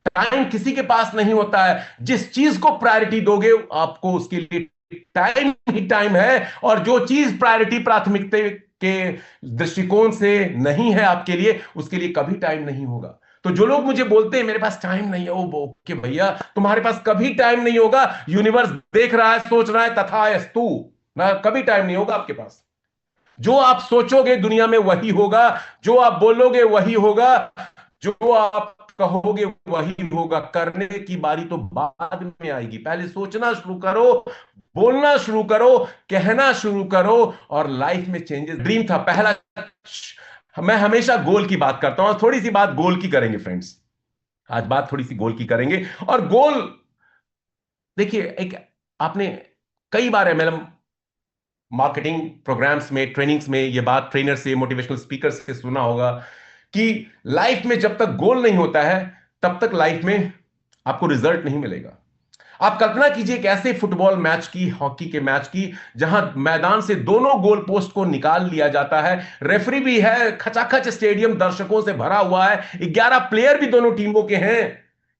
Speaker 1: टाइम किसी के पास नहीं होता है। जिस चीज को प्रायोरिटी दोगे आपको उसके लिए टाइम ही टाइम है, और जो चीज प्रायोरिटी प्राथमिकता के दृष्टिकोण से नहीं है आपके लिए, उसके लिए कभी टाइम नहीं होगा। तो जो लोग मुझे बोलते हैं मेरे पास टाइम नहीं है, वो ओके भैया, तुम्हारे पास कभी टाइम नहीं होगा। यूनिवर्स देख रहा है, सोच रहा है, तथास्तु ना, कभी टाइम नहीं होगा आपके पास। जो आप सोचोगे दुनिया में वही होगा, जो आप बोलोगे वही होगा, जो आप कहोगे वही होगा। करने की बारी तो बाद में आएगी, पहले सोचना शुरू करो, बोलना शुरू करो, कहना शुरू करो, और लाइफ में चेंजेस। ड्रीम था पहला। मैं हमेशा गोल की बात करता हूं, थोड़ी सी बात गोल की करेंगे फ्रेंड्स। आज बात थोड़ी सी गोल की करेंगे। और गोल देखिए, एक आपने कई बार एमएलएम मार्केटिंग प्रोग्राम्स में, ट्रेनिंग्स में ये बात ट्रेनर से, मोटिवेशनल स्पीकर से सुना होगा कि लाइफ में जब तक गोल नहीं होता है तब तक लाइफ में आपको रिजल्ट नहीं मिलेगा। आप कल्पना कीजिए एक ऐसे फुटबॉल मैच की, हॉकी के मैच की, जहां मैदान से दोनों गोल पोस्ट को निकाल लिया जाता है, रेफरी भी है, खचाखच स्टेडियम दर्शकों से भरा हुआ है, 11 प्लेयर भी दोनों टीमों के हैं।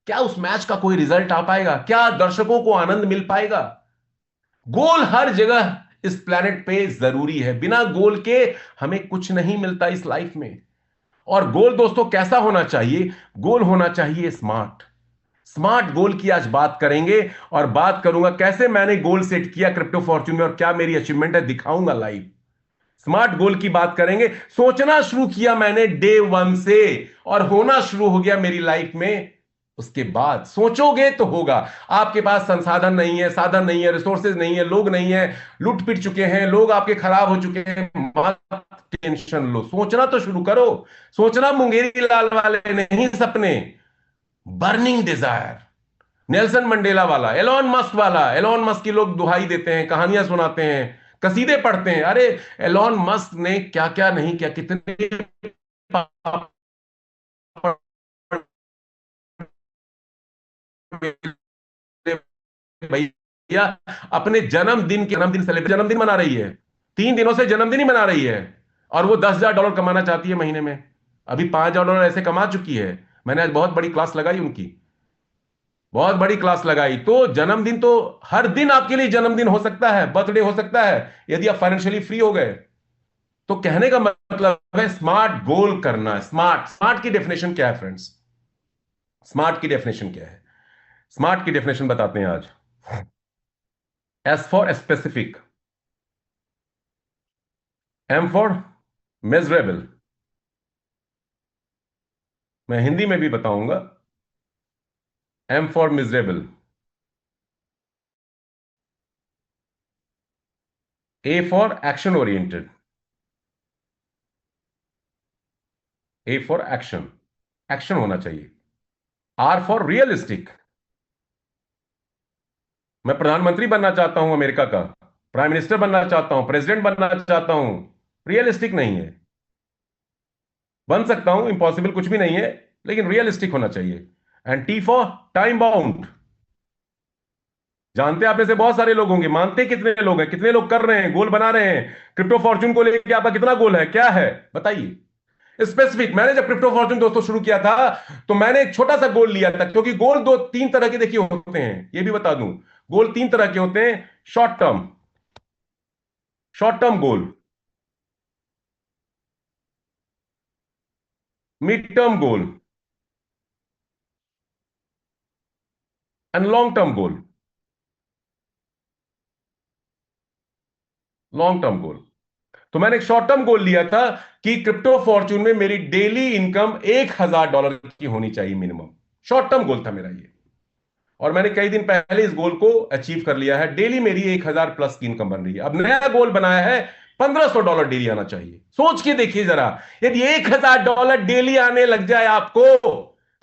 Speaker 1: क्या उस मैच का कोई रिजल्ट आ पाएगा? क्या दर्शकों को आनंद मिल पाएगा? गोल हर जगह इस प्लेनेट पे जरूरी है, बिना गोल के हमें कुछ नहीं मिलता इस लाइफ में। और गोल दोस्तों कैसा होना चाहिए? गोल होना चाहिए स्मार्ट। स्मार्ट गोल की आज बात करेंगे, और बात करूंगा कैसे मैंने गोल सेट किया क्रिप्टो फॉर्च्यून में और क्या मेरी अचीवमेंट है, दिखाऊंगा लाइव। स्मार्ट गोल की बात करेंगे। सोचना शुरू किया मैंने डे वन से, और होना शुरू हो गया मेरी लाइफ में उसके बाद। सोचोगे तो होगा। आपके पास संसाधन नहीं है, साधन नहीं है, रिसोर्सेज नहीं है, लोग नहीं है, लूट पिट चुके हैं, लोग आपके खराब हो चुके हैं, मत टेंशन लो, सोचना तो शुरू करो। सोचना मुंगेरी लाल वाले नहीं सपने, बर्निंग डिजायर। नेल्सन मंडेला वाला, एलॉन मस्क वाला। एलॉन मस्क की लोग दुहाई देते हैं, कहानियां सुनाते हैं, कसीदे पढ़ते हैं। अरे एलॉन मस्क ने क्या क्या नहीं किया, कितने पाप भैया। अपने जन्मदिन सेलिब्रेट, जन्मदिन मना रही है, 3 दिनों से जन्मदिन ही मना रही है, और वो $10,000 कमाना चाहती है महीने में। अभी $5,000 ऐसे कमा चुकी है। मैंने आज बहुत बड़ी क्लास लगाई उनकी, बहुत बड़ी क्लास लगाई। तो जन्मदिन तो हर दिन आपके लिए जन्मदिन हो सकता है, बर्थडे हो सकता है, यदि आप फाइनेंशियली फ्री हो गए तो। कहने का मतलब है स्मार्ट गोल करना। स्मार्ट स्मार्ट की डेफिनेशन क्या है फ्रेंड्स? स्मार्ट की डेफिनेशन क्या है? स्मार्ट की डेफिनेशन बताते हैं आज। S for specific, M for measurable, मैं हिंदी में भी बताऊंगा। M for miserable, A for action oriented, A for action, action होना चाहिए। आर फॉर रियलिस्टिक, मैं प्रधानमंत्री बनना चाहता हूं अमेरिका का, प्राइम मिनिस्टर बनना चाहता हूं, प्रेसिडेंट बनना चाहता हूं, रियलिस्टिक नहीं है। बन सकता हूं, इम्पॉसिबल कुछ भी नहीं है, लेकिन रियलिस्टिक होना चाहिए। And T for time bound. जानते हैं आप में से बहुत सारे लोग होंगे, मानते कितने लोग हैं, कितने लोग कर रहे हैं, गोल बना रहे हैं। क्रिप्टो फॉर्चून को लेकर आपका कितना गोल है, क्या है, बताइए स्पेसिफिक। मैंने जब क्रिप्टो फॉर्चून दोस्तों शुरू किया था, तो मैंने एक छोटा सा गोल लिया था, क्योंकि गोल दो तीन तरह के देखिए होते हैं, ये भी बता दूं। गोल तीन तरह के होते हैं। Short term, short term goal, mid term goal and long term goal. Long term goal, तो मैंने एक शॉर्ट टर्म गोल लिया था कि क्रिप्टो फॉर्चून में मेरी डेली इनकम $1,000 की होनी चाहिए मिनिमम। शॉर्ट टर्म गोल था मेरा ये, और मैंने कई दिन पहले इस गोल को अचीव कर लिया है। डेली मेरी 1,000 प्लस की इनकम बन रही है। अब नया गोल बनाया है, $1,500 डेली आना चाहिए। सोच के देखिए जरा, यदि $1,000 डेली आने लग जाए आपको,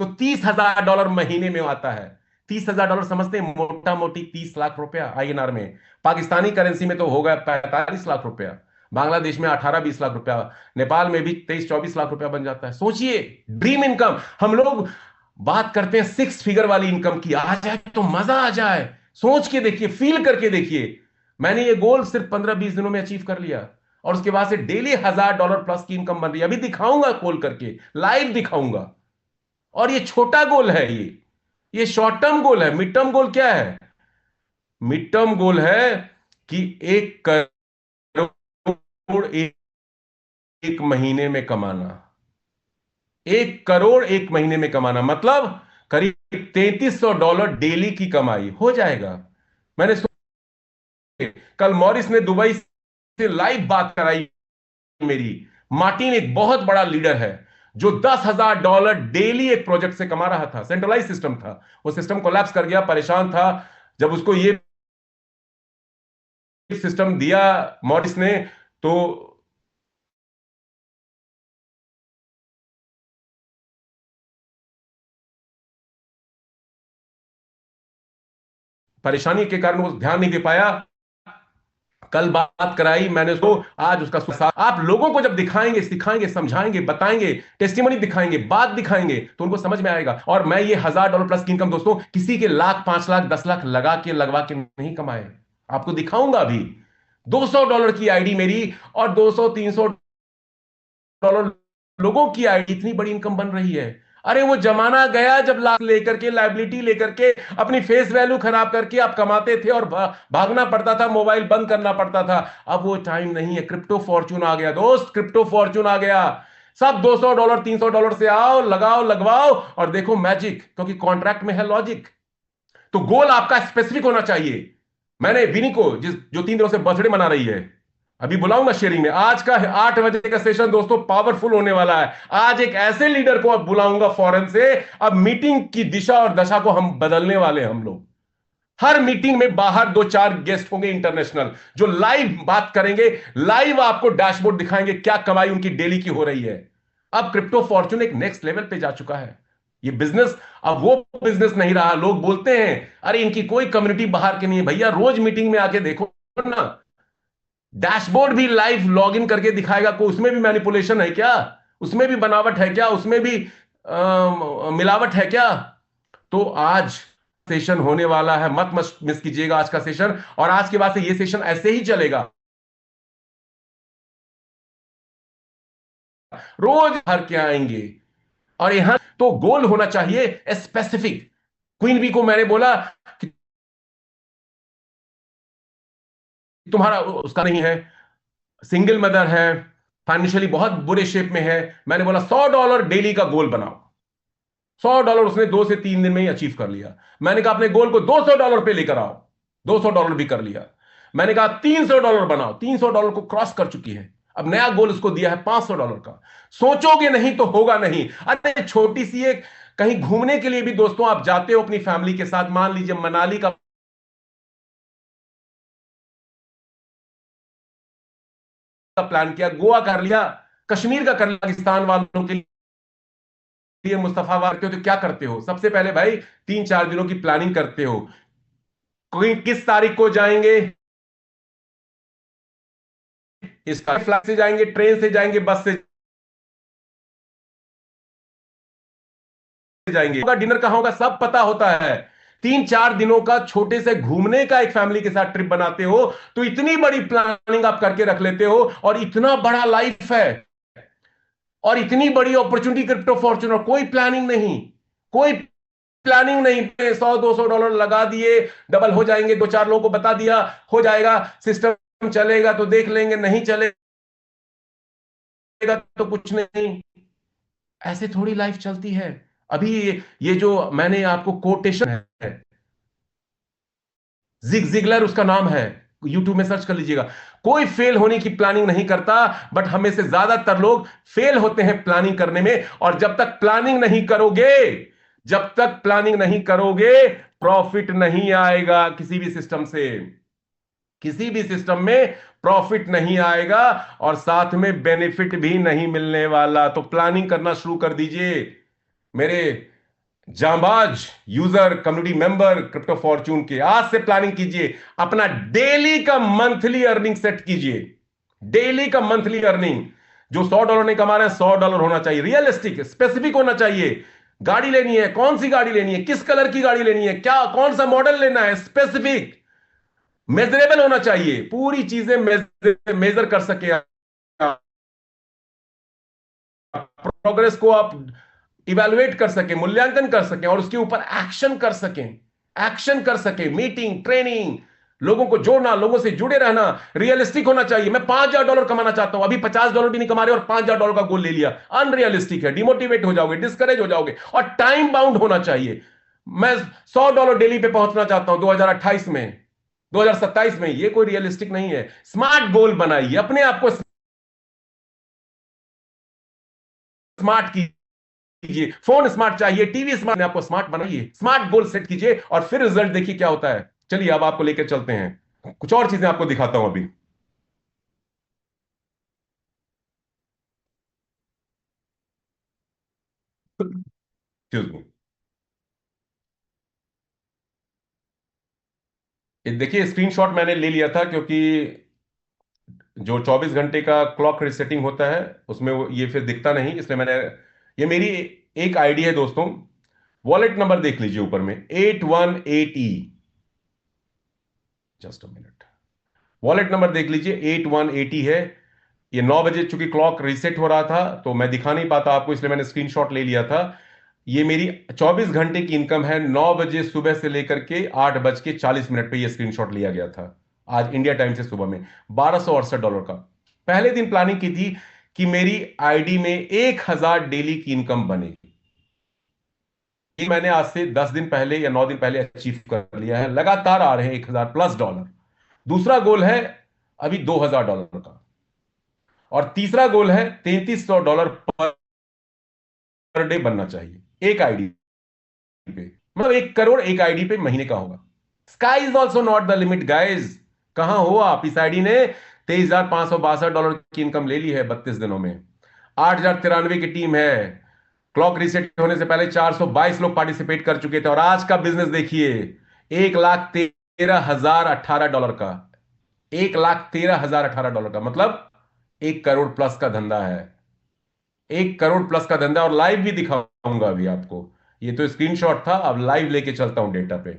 Speaker 1: तो $30,000 महीने में आता है। $30,000 समझते हैं, मोटा मोटी 30 लाख रुपया आईएनआर में। पाकिस्तानी करेंसी में तो होगा 45 लाख रुपया। बांग्लादेश में 18-20 लाख रुपया। नेपाल में भी 23-24 लाख रुपया बन जाता है। सोचिए, ड्रीम इनकम। हम लोग बात करते हैं 6 फिगर वाली इनकम की, आ जाए तो मजा आ जाए। सोच के देखिए, फील करके देखिए। मैंने ये गोल सिर्फ 15-20 दिनों में अचीव कर लिया, और उसके बाद से डेली $1,000 प्लस की इनकम बन रही है। अभी दिखाऊंगा खोल करके, लाइव दिखाऊंगा। और ये छोटा गोल है, ये शॉर्ट टर्म गोल है। मिड टर्म गोल क्या है? मिड टर्म गोल है कि 1 करोड़ एक महीने में कमाना। 1 करोड़ एक महीने में कमाना मतलब करीब $3,300 डेली की कमाई हो जाएगा। मैंने कल मॉरिस ने दुबई से लाइव बात कराई मेरी। मार्टिन एक बहुत बड़ा लीडर है, जो $10,000 डेली एक प्रोजेक्ट से कमा रहा था। सेंट्रलाइज सिस्टम था, वो सिस्टम कोलैप्स कर गया, परेशान था। जब उसको ये सिस्टम दिया मॉरिस ने, तो परेशानी के कारण वो ध्यान नहीं दे पाया। कल बात कराई मैंने उसको, आज उसका साथ। आप लोगों को जब दिखाएंगे, सिखाएंगे, समझाएंगे, बताएंगे, टेस्टिमनी दिखाएंगे, बात दिखाएंगे, तो उनको समझ में आएगा। और मैं ये $1,000 प्लस की इनकम दोस्तों किसी के लाख, 5 लाख, 10 लाख लगा के लगवा के नहीं कमाए। आपको दिखाऊंगा अभी। $200 की आईडी मेरी, और 200-300 लोगों की आईडी, इतनी बड़ी इनकम बन रही है। अरे वो जमाना गया जब लाख लेकर के, लाइबिलिटी लेकर के, अपनी फेस वैल्यू खराब करके आप कमाते थे, और भागना पड़ता था, मोबाइल बंद करना पड़ता था। अब वो टाइम नहीं है। क्रिप्टो फॉर्चून आ गया दोस्त, क्रिप्टो फॉर्चून आ गया। सब $200, $300 से आओ, लगाओ, लगवाओ, और देखो मैजिक, क्योंकि कॉन्ट्रैक्ट में है लॉजिक। तो गोल आपका स्पेसिफिक होना चाहिए। मैंने विनी को, जो 3 दिनों से बर्थडे मना रही है, अभी बुलाऊंगा शेयरिंग में। आज का 8 बजे का सेशन दोस्तों पावरफुल होने वाला है। आज एक ऐसे लीडर को अब बुलाऊंगा फॉरेन से। अब मीटिंग की दिशा और दशा को हम बदलने वाले हैं। हम लोग हर मीटिंग में बाहर 2-4 गेस्ट होंगे इंटरनेशनल, जो लाइव बात करेंगे, लाइव आपको डैशबोर्ड दिखाएंगे, क्या कमाई उनकी डेली की हो रही है। अब क्रिप्टो फॉर्चून एक नेक्स्ट लेवल पे जा चुका है। ये बिजनेस अब वो बिजनेस नहीं रहा। लोग बोलते हैं अरे इनकी कोई कम्युनिटी बाहर की नहीं है। भैया रोज मीटिंग में आके देखो ना, डैशबोर्ड भी लाइव लॉगिन करके दिखाएगा। कोई उसमें भी मैनिपुलेशन है क्या? उसमें भी बनावट है क्या? उसमें भी मिलावट है क्या? तो आज सेशन होने वाला है, मत मत मिस कीजिएगा आज का सेशन। और आज के बाद से ये सेशन ऐसे ही चलेगा, रोज भर के आएंगे। और यहां तो गोल होना चाहिए स्पेसिफिक। क्वीन बी को मैंने बोला कि तुम्हारा उसका नहीं है, सिंगल मदर है, फाइनेंशियली बहुत बुरे शेप में है। मैंने बोला $100 डेली का गोल बनाओ। $100 उसने 2 से 3 दिन में ही अचीव कर लिया। मैंने कहा अपने गोल को $200 पे लेकर आओ। $200 भी कर लिया। मैंने कहा $300 बनाओ। $300 को क्रॉस कर चुकी है। अब नया गोल उसको दिया है $500 का। सोचोगे नहीं तो होगा नहीं। अरे छोटी सी एक, कहीं घूमने के लिए भी दोस्तों आप जाते हो अपनी फैमिली के साथ, मान लीजिए मनाली का प्लान किया, गोवा कर लिया, कश्मीर का कर लिया, पाकिस्तान वालों के लिए मुस्तफाबाद करते हो तो क्या करते हो? सबसे पहले भाई 3-4 दिनों की प्लानिंग करते हो। कोई किस तारीख को जाएंगे, इसका फ्लाइट से जाएंगे, ट्रेन से जाएंगे, बस से जाएंगे, डिनर कहां होगा सब पता होता है। 3-4 दिनों का छोटे से घूमने का एक फैमिली के साथ ट्रिप बनाते हो, तो इतनी बड़ी प्लानिंग आप करके रख लेते हो, और इतना बड़ा लाइफ है, और इतनी बड़ी अपॉर्चुनिटी क्रिप्टो फॉर्च्यूनर, कोई प्लानिंग नहीं, कोई प्लानिंग नहीं। $100-200 लगा दिए, डबल हो जाएंगे, 2-4 लोगों को बता दिया, हो जाएगा, सिस्टम चलेगा तो देख लेंगे, नहीं चलेगा तो कुछ नहीं। ऐसे थोड़ी लाइफ चलती है। अभी ये जो मैंने आपको कोटेशन है, जिग जिगलर उसका नाम है, यूट्यूब में सर्च कर लीजिएगा। कोई फेल होने की प्लानिंग नहीं करता, बट हमें से ज्यादातर लोग फेल होते हैं प्लानिंग करने में। और जब तक प्लानिंग नहीं करोगे, जब तक प्लानिंग नहीं करोगे, प्रॉफिट नहीं आएगा किसी भी सिस्टम से, किसी भी सिस्टम में प्रॉफिट नहीं आएगा, और साथ में बेनिफिट भी नहीं मिलने वाला। तो प्लानिंग करना शुरू कर दीजिए मेरे जांबाज user, community member crypto Fortune के। आज से प्लानिंग कीजिए, अपना डेली का मंथली अर्निंग सेट कीजिए। डेली का मंथली अर्निंग जो $100 नहीं कमा रहे हैं, $100 होना चाहिए, रियलिस्टिक स्पेसिफिक होना चाहिए। गाड़ी लेनी है, कौन सी गाड़ी लेनी है, किस कलर की गाड़ी लेनी है, क्या कौन सा मॉडल लेना है, स्पेसिफिक मेजरेबल होना चाहिए। पूरी चीजें मेजर कर सके, प्रोग्रेस को आप इवेलुएट कर सके, मूल्यांकन कर सके, और उसके ऊपर एक्शन कर सकें, एक्शन कर सके, मीटिंग, ट्रेनिंग, लोगों को जोड़ना, लोगों से जुड़े रहना। रियलिस्टिक होना चाहिए। मैं $5,000 कमाना चाहता हूं, अभी $50 भी नहीं कमा रहे और $5,000 का गोल ले लिया, अनरियलिस्टिक है, डिमोटिवेट हो जाओगे, डिस्करेज हो जाओगे। और टाइम बाउंड होना चाहिए। मैं $100 डेली पे पहुंचना चाहता हूं 2028 में, 2027 में, ये कोई रियलिस्टिक नहीं है। स्मार्ट गोल बनाइए, अपने आप को स्मार्ट कीजिए। फोन स्मार्ट चाहिए, टीवी स्मार्ट, आपको स्मार्ट बनाइए, स्मार्ट गोल सेट कीजिए, और फिर रिजल्ट देखिए क्या होता है। चलिए अब आपको लेकर चलते हैं, कुछ और चीजें आपको दिखाता हूं अभी। एक्सक्यूज मी, देखिए स्क्रीनशॉट मैंने ले लिया था, क्योंकि जो 24 घंटे का क्लॉक रिसेटिंग होता है उसमें ये फिर दिखता नहीं, इसलिए मैंने, ये मेरी एक आईडी है दोस्तों। वॉलेट नंबर देख लीजिए ऊपर में, 818E, just a minute, wallet number देख लीजिए, 818 है। ये 9 बजे चूंकि क्लॉक रीसेट हो रहा था तो मैं दिखा नहीं पाता आपको, इसलिए मैंने स्क्रीनशॉट ले लिया था। ये मेरी 24 घंटे की इनकम है, 9 बजे सुबह से लेकर के 8:40 पे ये स्क्रीनशॉट लिया गया था, आज इंडिया टाइम से सुबह में, $1268 का। पहले दिन प्लानिंग की थी कि मेरी आईडी में 1,000 डेली की इनकम बने। ये मैंने आज से 10 दिन पहले या 9 दिन पहले अचीव कर लिया है, लगातार आ रहे हैं $1,000+। दूसरा गोल है अभी $2,000 का, और तीसरा गोल है $3,300 पर डे बनना चाहिए एक आईडी पे, मतलब 1 करोड़ एक आईडी पे महीने का होगा। Sky is also not the limit guys. कहां हो आप? इस आईडी ने $23,562 की इनकम ले ली है 32 दिनों में। 8,093 की टीम है। क्लॉक रीसेट होने से पहले 422 लोग पार्टिसिपेट कर चुके थे, और आज का बिजनेस देखिए, $1,13,018 का, $1,13,018 का, मतलब 1 करोड़ प्लस का धंधा है। 1 करोड़ प्लस का धंधा, और लाइव भी दिखाऊंगा अभी आपको। ये तो स्क्रीनशॉट था, अब लाइव लेके चलता हूं डेटा पे,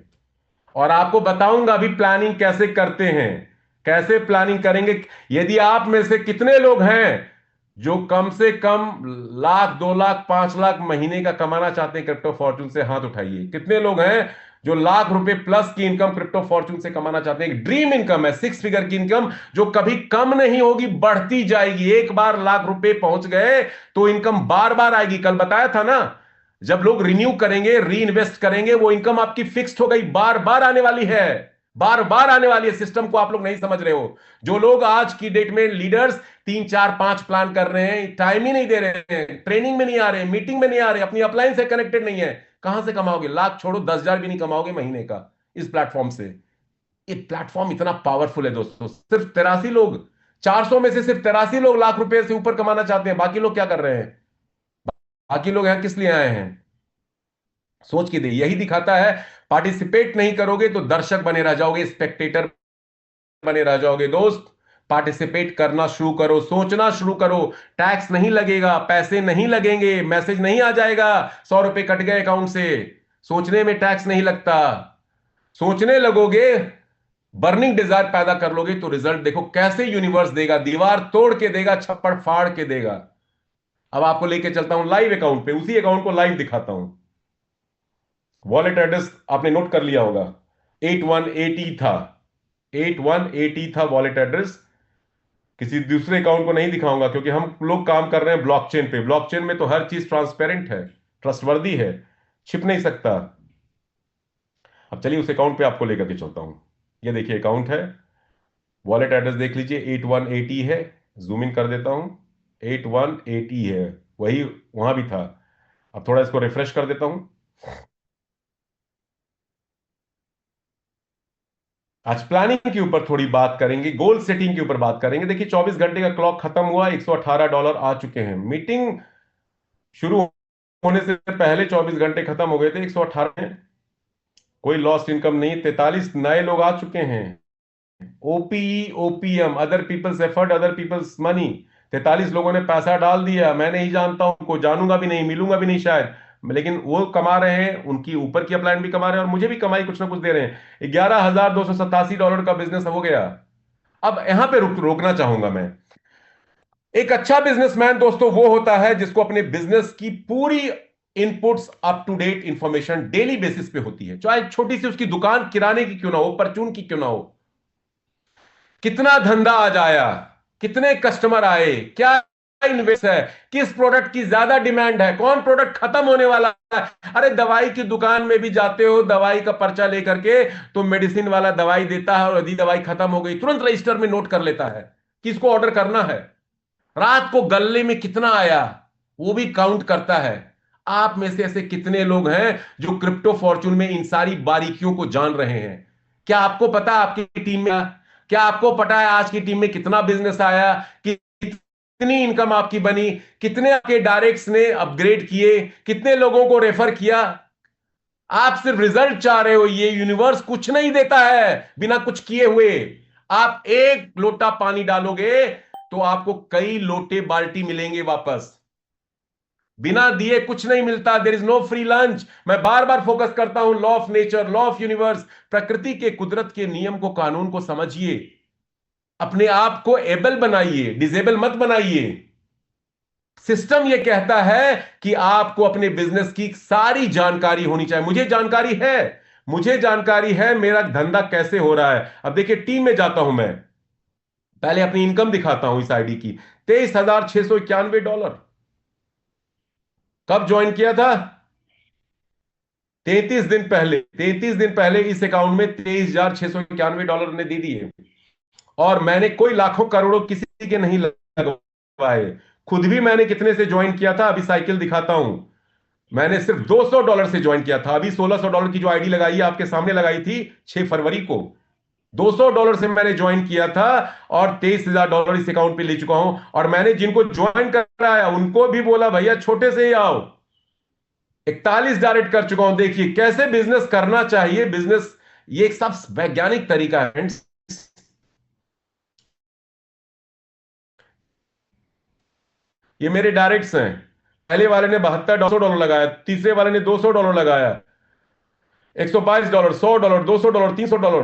Speaker 1: और आपको बताऊंगा अभी प्लानिंग कैसे करते हैं, कैसे प्लानिंग करेंगे। यदि आप में से कितने लोग हैं जो कम से कम लाख, 2 लाख, 5 लाख महीने का कमाना चाहते हैं क्रिप्टो फॉर्चून से, हाथ उठाइए। कितने लोग हैं जो लाख रुपए प्लस की इनकम क्रिप्टो फॉर्चून से कमाना चाहते हैं? एक ड्रीम इनकम है, 6 फिगर की इनकम, जो कभी कम नहीं होगी, बढ़ती जाएगी। एक बार लाख रुपए पहुंच गए तो इनकम बार बार आएगी। कल बताया था ना, जब लोग रिन्यू करेंगे, री इन्वेस्ट करेंगे, वो इनकम आपकी फिक्स्ड हो गई, बार बार आने वाली है, बार बार आने वाली है। सिस्टम को आप लोग नहीं समझ रहे हो। जो लोग आज की डेट में लीडर्स 3, 4, 5 प्लान कर रहे हैं, टाइम ही नहीं दे रहे हैं, ट्रेनिंग में नहीं आ रहे हैं, मीटिंग में नहीं आ रहे हैं, अपनी अपलाइन से कनेक्टेड नहीं है, कहां से कमाओगे? लाख छोड़ो, 10,000 भी नहीं कमाओगे महीने का इस प्लेटफॉर्म से। ये प्लेटफॉर्म इतना पावरफुल है दोस्तों। सिर्फ 83 लोग, 400 में से सिर्फ 83 लोग लाख रुपए से ऊपर कमाना चाहते हैं। बाकी लोग क्या कर रहे हैं? बाकी लोग यहां किस लिए आए हैं? सोच के देखिए, यही दिखाता है। पार्टिसिपेट नहीं करोगे तो दर्शक बने रह जाओगे, स्पेक्टेटर बने रह जाओगे दोस्त। पार्टिसिपेट करना शुरू करो, सोचना शुरू करो। टैक्स नहीं लगेगा, पैसे नहीं लगेंगे, मैसेज नहीं आ जाएगा 100 रुपए कट गए अकाउंट से। सोचने में टैक्स नहीं लगता। सोचने लगोगे, बर्निंग डिजायर पैदा कर लोगे, तो रिजल्ट देखो कैसे यूनिवर्स देगा, दीवार तोड़ के देगा, छप्पड़ फाड़ के देगा। अब आपको लेके चलता हूं लाइव अकाउंट पे, उसी अकाउंट को लाइव दिखाता हूं। वॉलेट एड्रेस आपने नोट कर लिया होगा, 8180 था, 8180 था वॉलेट एड्रेस। किसी दूसरे अकाउंट को नहीं दिखाऊंगा, क्योंकि हम लोग काम कर रहे हैं ब्लॉकचेन पे। ब्लॉकचेन में तो हर चीज ट्रांसपेरेंट है, ट्रस्टवर्दी है, छिप नहीं सकता। अब चलिए उस अकाउंट पे आपको लेकर के चलता हूं। ये देखिए अकाउंट है, वॉलेट एड्रेस देख लीजिए, 8180 है। जूम इन कर देता हूं, 8180 है, वही वहां भी था। अब थोड़ा इसको रिफ्रेश कर देता हूं। आज प्लानिंग के ऊपर थोड़ी बात करेंगे, गोल सेटिंग के ऊपर बात करेंगे। देखिए 24 घंटे का क्लॉक खत्म हुआ, $118 आ चुके हैं। मीटिंग शुरू होने से पहले 24 घंटे खत्म हो गए थे, 118 में कोई लॉस्ट इनकम नहीं। 43 नए लोग आ चुके हैं। OPE OPM, other people's effort other people's money. 43 लोगों ने पैसा डाल दिया। मैं नहीं जानता हूं, को जानूंगा भी नहीं, मिलूंगा भी नहीं शायद, लेकिन वो कमा रहे हैं, उनकी ऊपर की अपलाइन भी कमा रहे हैं, और मुझे भी कमाई कुछ ना कुछ दे रहे हैं। $11,287 का बिजनेस हो गया। अब यहां पे रोकना चाहूंगा मैं। एक अच्छा बिजनेसमैन दोस्तों वो होता है जिसको अपने बिजनेस की पूरी inputs up to date information daily basis पे होती है, चाहे छोटी सी उसकी दुकान किराने की क्यों ना हो, परचून की क्यों ना हो। कितना धंधा आज आया, कितने कस्टमर आए, क्या इन्वेस्ट है, किस प्रोडक्ट की ज्यादा डिमांड है, कौन प्रोडक्ट खत्म होने वाला है। अरे दवाई की दुकान में भी जाते हो, दवाई का पर्चा लेकर के, तो मेडिसिन वाला दवाई देता है, और यदि दवाई खत्म हो गई तुरंत रजिस्टर में नोट कर लेता है किसको ऑर्डर करना है। रात को गल्ले में कितना आया वो भी काउंट करता है। आप में से ऐसे कितने लोग हैं जो क्रिप्टो फॉर्चून में इन सारी बारीकियों को जान रहे हैं? क्या आपको पता है आपकी टीम में, क्या आपको पता है आज की टीम में कितना बिजनेस आया, कि कितनी इनकम आपकी बनी, कितने आपके डायरेक्ट्स ने अपग्रेड किए, कितने लोगों को रेफर किया? आप सिर्फ रिजल्ट चाह रहे हो, ये यूनिवर्स कुछ नहीं देता है बिना कुछ किए हुए। आप एक लोटा पानी डालोगे तो आपको कई लोटे बाल्टी मिलेंगे वापस। बिना दिए कुछ नहीं मिलता। There is no free lunch. मैं बार बार फोकस करता हूं, law of nature, law of universe, प्रकृति के, कुदरत के नियम को, कानून को समझिए। अपने आप को एबल बनाइए, डिजेबल मत बनाइए। सिस्टम यह कहता है कि आपको अपने बिजनेस की सारी जानकारी होनी चाहिए। मुझे जानकारी है, मुझे जानकारी है मेरा धंधा कैसे हो रहा है। अब देखिए टीम में जाता हूं मैं, पहले अपनी इनकम दिखाता हूं इस आईडी की। $23,691। कब ज्वाइन किया था? 33 दिन पहले। 33 दिन पहले इस अकाउंट में $23,691 ने दे दिए। और मैंने कोई लाखों करोड़ों किसी के नहीं लगवाए। खुद भी मैंने कितने से ज्वाइन किया था, अभी साइकिल दिखाता हूं। मैंने सिर्फ $200 से ज्वाइन किया था। अभी $1,600 की जो आईडी लगाई है आपके सामने लगाई थी 6 फरवरी को। $200 से मैंने ज्वाइन किया था, और $23,000 इस अकाउंट पे ले चुका हूं। और मैंने जिनको ज्वाइन कराया उनको भी बोला भैया छोटे से ही आओ। 41 डायरेक्ट कर चुका हूं। देखिए कैसे बिजनेस करना चाहिए। बिजनेस ये एक सब वैज्ञानिक तरीका है। ये मेरे डायरेक्ट्स हैं। पहले वाले ने $72 लगाया, तीसरे वाले ने $200 लगाया, $122, $100, $200, $300।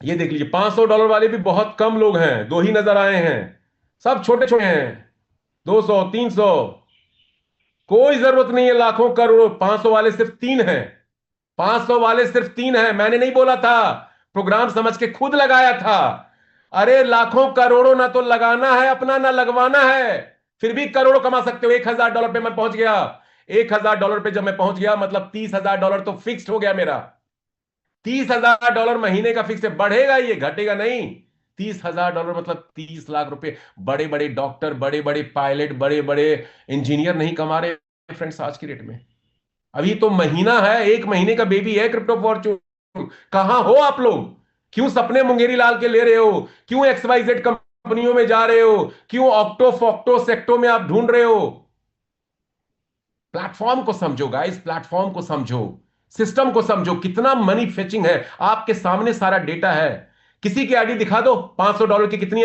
Speaker 1: ये देख लीजिए $500 वाले भी बहुत कम लोग हैं, दो ही नजर आए हैं। सब छोटे छोटे हैं, 200, 300। कोई जरूरत नहीं है लाखों करोड़ों। 500 वाले सिर्फ तीन हैं, 500 वाले सिर्फ तीन हैं। मैंने नहीं बोला था, प्रोग्राम समझ के खुद लगाया था। अरे लाखों करोड़ों ना तो लगाना है अपना, ना लगवाना है, फिर भी करोड़ों कमा सकते हो। $1,000 पे मैं पहुंच गया। $1,000 पे जब मैं पहुंच गया मतलब $30,000 तो फिक्स्ड हो गया मेरा। $30,000 महीने का फिक्स है, बढ़ेगा ये, घटेगा नहीं। $30,000 मतलब 30 लाख रुपए। बड़े बड़े डॉक्टर, बड़े बड़े पायलट, बड़े बड़े इंजीनियर नहीं कमा रहे फ्रेंड्स आज की डेट में। अभी तो महीना है, एक महीने का बेबी है क्रिप्टो फॉर्चून। कहां हो आप लोग? क्यों सपने मुंगेरी लाल के ले रहे हो? क्यों XYZ कंपनियों में जा रहे हो? क्यों ऑक्टो फॉक्टो सेक्टो में आप ढूंढ रहे हो? प्लेटफॉर्म को समझो गाइस, प्लेटफॉर्म को समझो, सिस्टम को समझो। कितना मनी फेचिंग है आपके सामने, सारा डेटा है। किसी की आईडी दिखा दो $500 की कितनी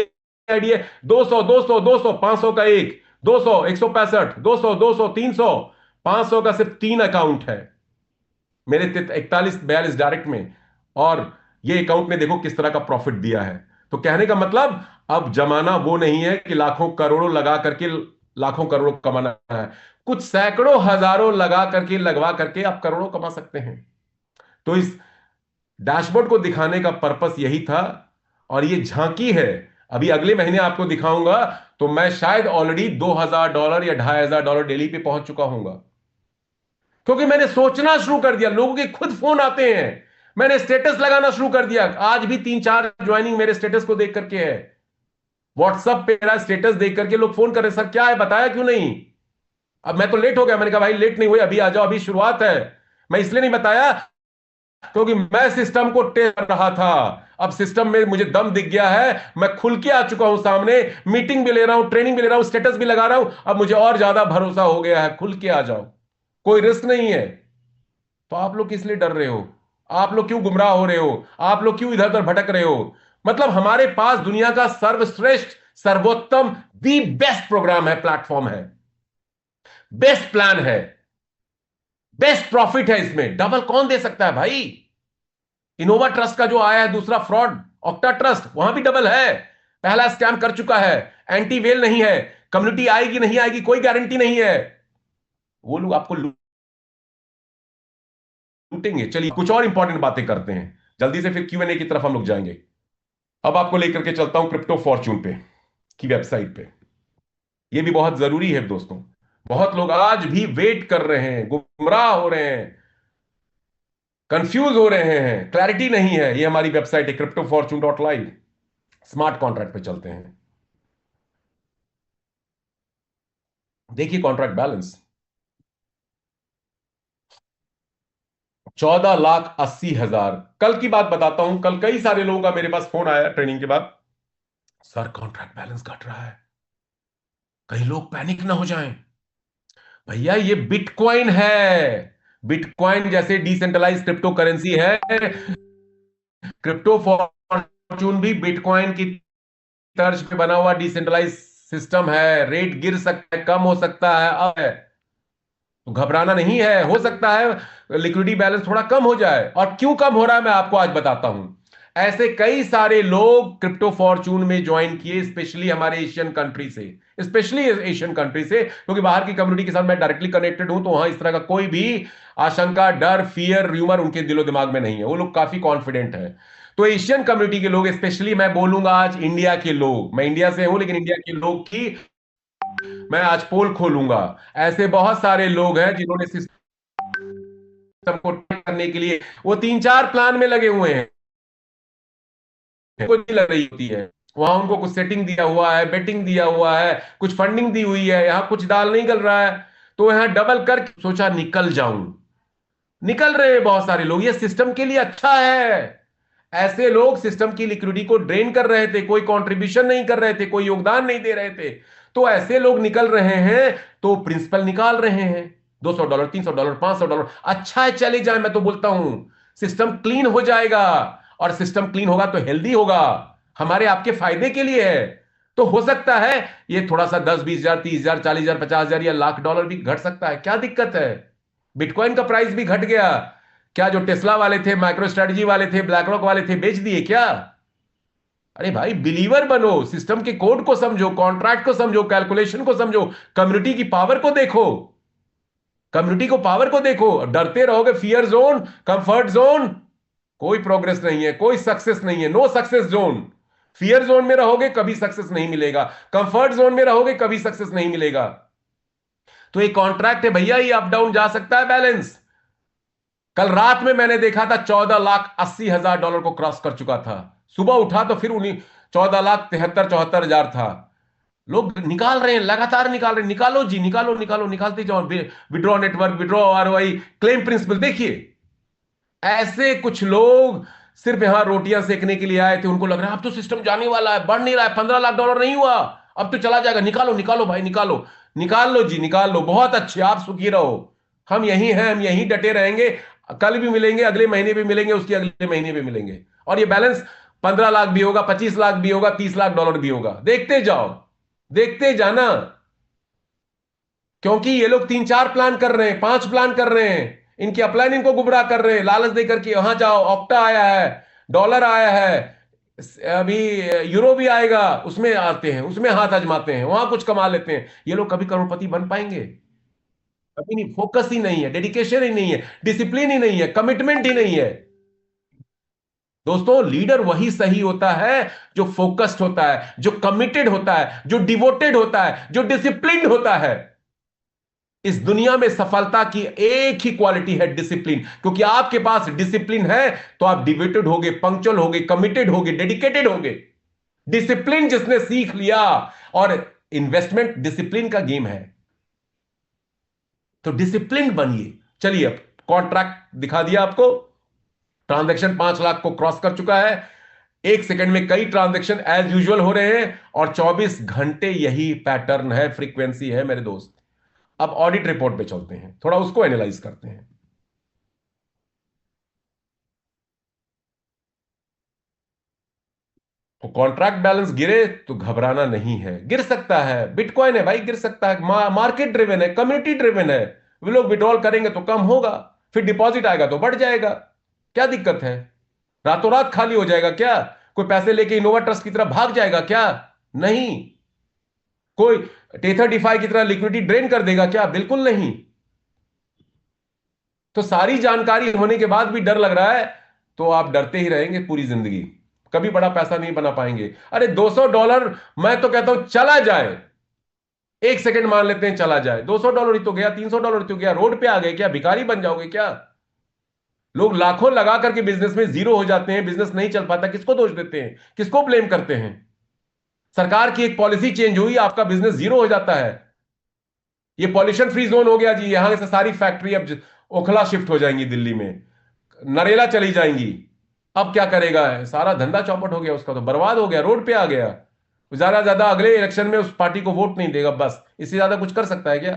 Speaker 1: आईडी है। 200 200 200 500 का एक, 200 165, 200 200 300, 500 का सिर्फ 3 अकाउंट है मेरे 41 42 डायरेक्ट में। और ये अकाउंट ने देखो किस तरह का प्रॉफिट दिया है। तो कहने का मतलब अब जमाना वो नहीं है कि लाखों करोड़ों लगा करके लाखों करोड़ों कमाना है। कुछ सैकड़ों हजारों लगा करके लगवा करके आप करोड़ों कमा सकते हैं। तो इस डैशबोर्ड को दिखाने का पर्पस यही था। और ये झांकी है। अभी अगले महीने आपको दिखाऊंगा तो मैं शायद ऑलरेडी $2000 या $2500 डेली पे पहुंच चुका हूंगा। क्योंकि मैंने सोचना शुरू कर दिया, लोगों के खुद फोन आते हैं, मैंने स्टेटस लगाना शुरू कर दिया। आज भी 3 4 ज्वाइनिंग मेरे स्टेटस को देख करके है। व्हाट्सएप पे मेरा स्टेटस देख करके लोग फोन कर रहे, सर क्या है बताया क्यों नहीं। अब मैं तो लेट हो गया, मैंने कहा भाई लेट नहीं हुई, अभी आ जाओ, अभी शुरुआत है। मैं इसलिए नहीं बताया क्योंकि मैं सिस्टम को टेस्ट कर रहा था। अब सिस्टम में मुझे दम दिख गया है, मैं खुल के आ चुका हूं सामने, मीटिंग भी ले रहा हूं, ट्रेनिंग भी ले रहा हूं, स्टेटस भी लगा रहा हूं। अब मुझे और ज्यादा भरोसा हो गया है, खुल के आ जाओ, कोई रिस्क नहीं है। तो आप लोग किस लिए डर रहे हो? आप लोग क्यों गुमराह हो रहे हो? आप लोग क्यों इधर उधर भटक रहे हो? मतलब हमारे पास दुनिया का सर्वश्रेष्ठ, सर्वोत्तम, दी बेस्ट प्रोग्राम है, प्लेटफॉर्म है, बेस्ट प्लान है, बेस्ट प्रॉफिट है। इसमें डबल कौन दे सकता है भाई? इनोवा ट्रस्ट का जो आया है दूसरा फ्रॉड, ऑक्टा ट्रस्ट, वहां भी डबल है। पहला स्कैम कर चुका है, एंटी वेल नहीं है, कम्युनिटी आएगी नहीं आएगी कोई गारंटी नहीं है, वो लोग आपको लूटेंगे। चलिए कुछ और इंपॉर्टेंट बातें करते हैं जल्दी से, फिर क्यूएनए की तरफ हम लोग जाएंगे। अब आपको लेकर के चलता हूं क्रिप्टो फॉर्चून पे की वेबसाइट पे। ये भी बहुत जरूरी है दोस्तों। बहुत लोग आज भी वेट कर रहे हैं, गुमराह हो रहे हैं, कंफ्यूज हो रहे हैं, क्लैरिटी नहीं है। ये हमारी वेबसाइट है cryptofortune.live। स्मार्ट कॉन्ट्रैक्ट पे चलते हैं। देखिए कॉन्ट्रैक्ट बैलेंस 14,80,000। कल की बात बताता हूं, कल कई सारे लोगों का मेरे पास फोन आया ट्रेनिंग के बाद, सर कॉन्ट्रैक्ट बैलेंस घट रहा है, कई लोग पैनिक ना हो जाएं। भैया ये बिटकॉइन है, बिटकॉइन जैसे डिसेंट्रलाइज क्रिप्टो करेंसी है। क्रिप्टो फॉर्चून भी बिटकॉइन की तर्ज पे बना हुआ डिसेंट्रलाइज सिस्टम है। रेट गिर सकता है, कम हो सकता है, अब है तो घबराना नहीं है। हो सकता है लिक्विडिटी बैलेंस थोड़ा कम हो जाए, और क्यों कम हो रहा है मैं आपको आज बताता हूं। ऐसे कई सारे लोग क्रिप्टो फॉर्चून में ज्वाइन किए, स्पेशली हमारे एशियन कंट्री से, स्पेशली एशियन कंट्री से, क्योंकि बाहर की कम्युनिटी के साथ मैं डायरेक्टली कनेक्टेड हूं, तो वहां इस तरह का कोई भी आशंका, डर, फियर, र्यूमर उनके दिलो दिमाग में नहीं है। वो लोग काफी कॉन्फिडेंट है। तो एशियन कम्युनिटी के लोग, स्पेशली मैं बोलूंगा आज इंडिया के लोग, मैं इंडिया से हूं लेकिन इंडिया के लोग की मैं आज पोल खोलूंगा। ऐसे बहुत सारे लोग हैं जिन्होंने सिस्टम को ट्रैक करने के लिए वो 3 4 प्लान में लगे हुए हैं, कोई नहीं लग रही होती है। वहां उनको कुछ सेटिंग दिया हुआ है, बेटिंग दिया हुआ है, कुछ फंडिंग दी हुई है, यहां कुछ दाल नहीं गल रहा है, तो यहां डबल करके सोचा निकल जाऊं। निकल रहे हैं बहुत सारे लोग, ये सिस्टम के लिए अच्छा है। ऐसे लोग सिस्टम की लिक्विडिटी को ड्रेन कर रहे थे, कोई कंट्रीब्यूशन नहीं कर रहे थे, कोई योगदान नहीं दे रहे थे, तो ऐसे लोग निकल रहे हैं, तो प्रिंसिपल निकाल रहे हैं। $200 $300 $500, अच्छा है चले जाए। मैं तो बोलता हूं सिस्टम क्लीन हो जाएगा, और सिस्टम क्लीन होगा तो हेल्दी होगा, हमारे आपके फायदे के लिए है। तो हो सकता है ये थोड़ा सा 10 20 हजार 30 हजार 40 हजार 50 हजार या $1,00,000 भी घट सकता है, क्या दिक्कत है? बिटकॉइन का प्राइस भी घट गया। क्या जो टेस्ला वाले थे, माइक्रो स्ट्रेटजी वाले थे, ब्लैक रॉक वाले थे, बेच दिए क्या? अरे भाई बिलीवर बनो, सिस्टम के कोड को समझो, कॉन्ट्रैक्ट को समझो, कैलकुलेशन को समझो, कम्युनिटी की पावर को देखो, कम्युनिटी को पावर को देखो। डरते रहोगे, फियर जोन, कंफर्ट जोन, कोई प्रोग्रेस नहीं है, कोई सक्सेस नहीं है, no success zone. Fear zone में रहोगे कभी सक्सेस नहीं मिलेगा, कंफर्ट जोन में रहोगे कभी सक्सेस नहीं मिलेगा। तो ये कॉन्ट्रैक्ट है भैया, ये अप डाउन जा सकता है बैलेंस। कल रात में मैंने देखा था $14,80,000 को क्रॉस कर चुका था। सुबह उठा तो फिर उन्हीं 14,73,74,000 था। लोग निकाल रहे हैं, लगातार निकाल रहे हैं। निकालो जी, निकालो निकालो, निकालते जाओ। Withdraw network, withdraw ROI, claim principal. देखिए ऐसे कुछ लोग सिर्फ यहां रोटियां सेकने के लिए आए थे, उनको लग रहा है अब तो सिस्टम जाने वाला है, बढ़ नहीं रहा है, $15 लाख नहीं हुआ, अब तो चला जाएगा। निकालो निकालो भाई, निकालो, निकाल लो जी, निकाल लो। बहुत अच्छे, आप सुखी रहो, हम यही हैं, हम यही डटे रहेंगे। कल भी मिलेंगे, अगले महीने भी मिलेंगे, उसके अगले महीने भी मिलेंगे। और ये बैलेंस 15 लाख भी होगा, 25 लाख भी होगा, 30 लाख डॉलर भी होगा। देखते जाओ, देखते जाना। क्योंकि ये लोग 3 4 प्लान कर रहे हैं, 5 प्लान कर रहे हैं। इनकी अपलाइन इनको गुमराह कर रहे हैं, लालच देकर के वहां जाओ, ऑक्टा आया है, डॉलर आया है, अभी यूरो भी आएगा, उसमें आते हैं, उसमें हाथ आजमाते हैं, वहां कुछ कमा लेते हैं। ये लोग कभी करोड़पति बन पाएंगे? कभी नहीं। फोकस ही नहीं है, डेडिकेशन ही नहीं है, डिसिप्लिन ही नहीं है, कमिटमेंट ही नहीं है। दोस्तों, लीडर वही सही होता है जो फोकस्ड होता है, जो कमिटेड होता है, जो डिवोटेड होता है, जो डिसिप्लिन्ड होता है। इस दुनिया में सफलता की एक ही क्वालिटी है, डिसिप्लिन। क्योंकि आपके पास डिसिप्लिन है तो आप डिवोटेड होगे, पंक्चुअल होगे, कमिटेड होगे, डेडिकेटेड होगे। डिसिप्लिन जिसने सीख लिया, और इन्वेस्टमेंट डिसिप्लिन का गेम है, तो डिसिप्लिन बनिए। चलिए, अब कॉन्ट्रैक्ट दिखा दिया आपको। ट्रांजैक्शन 5 लाख को क्रॉस कर चुका है। 1 सेकंड में कई ट्रांजैक्शन एज यूजुअल हो रहे हैं, और 24 घंटे यही पैटर्न है, फ्रीक्वेंसी है मेरे दोस्त। अब ऑडिट रिपोर्ट पे चलते हैं, थोड़ा उसको एनालाइज करते हैं। तो कॉन्ट्रैक्ट बैलेंस गिरे तो घबराना नहीं है, गिर सकता है, बिटकॉइन है भाई, गिर सकता है, मार्केट ड्रिवन है, कम्युनिटी ड्रिवन है। वे लोग विड्रॉल करेंगे तो कम होगा, फिर डिपॉजिट आएगा तो बढ़ जाएगा। क्या दिक्कत है? रातों रात खाली हो जाएगा क्या? कोई पैसे लेके इनोवा ट्रस्ट की तरफ भाग जाएगा क्या? नहीं। कोई टेथर डिफाई की तरह लिक्विडिटी ड्रेन कर देगा क्या? बिल्कुल नहीं। तो सारी जानकारी होने के बाद भी डर लग रहा है, तो आप डरते ही रहेंगे पूरी जिंदगी, कभी बड़ा पैसा नहीं बना पाएंगे। अरे $200, मैं तो कहता हूं चला जाए, 1 सेकंड मान लेते हैं चला जाए, $200 ही तो गया, $300 ही तो गया, रोड पे आ गए क्या? भिखारी बन जाओगे क्या? लोग लाखों लगा करके बिजनेस में जीरो हो जाते हैं, बिजनेस नहीं चल पाता, किसको दोष देते हैं, किसको ब्लेम करते हैं? सरकार की एक पॉलिसी चेंज हुई, आपका बिजनेस जीरो हो जाता है। ये पॉल्यूशन फ्री जोन हो गया जी, यहां से सारी फैक्ट्री अब ओखला शिफ्ट हो जाएंगी दिल्ली में, नरेला चली जाएंगी। अब क्या करेगा? सारा धंधा चौपट हो गया उसका, तो बर्बाद हो गया, रोड पे आ गया। ज्यादा ज्यादा अगले इलेक्शन में उस पार्टी को वोट नहीं देगा, बस इससे ज्यादा कुछ कर सकता है क्या?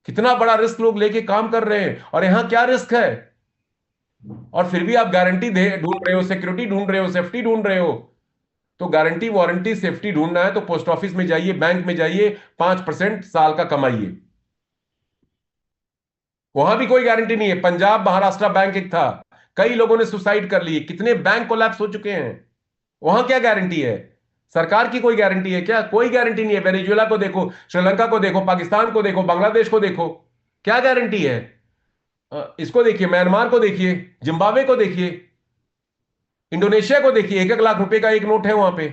Speaker 1: कितना बड़ा रिस्क लोग लेके काम कर रहे हैं, और यहां क्या रिस्क है? और फिर भी आप गारंटी दे ढूंढ रहे हो, सिक्योरिटी ढूंढ रहे हो, सेफ्टी ढूंढ रहे हो। तो गारंटी, वारंटी, सेफ्टी ढूंढना है तो पोस्ट ऑफिस में जाइए, बैंक में जाइए, 5% साल का कमाइए। वहां भी कोई गारंटी नहीं है। पंजाब महाराष्ट्र बैंक एक था, कई लोगों ने सुसाइड कर लिए, कितने बैंक कोलैप्स हो चुके हैं। वहां क्या गारंटी है? सरकार की कोई गारंटी है क्या? कोई गारंटी नहीं है। वेनेजुएला को देखो, श्रीलंका को देखो, पाकिस्तान को देखो, बांग्लादेश को देखो, क्या गारंटी है? इसको देखिए, म्यांमार को देखिए, जिम्बाब्वे को देखिए, इंडोनेशिया को देखिए, 1 1 लाख रुपए का एक नोट है वहां पे।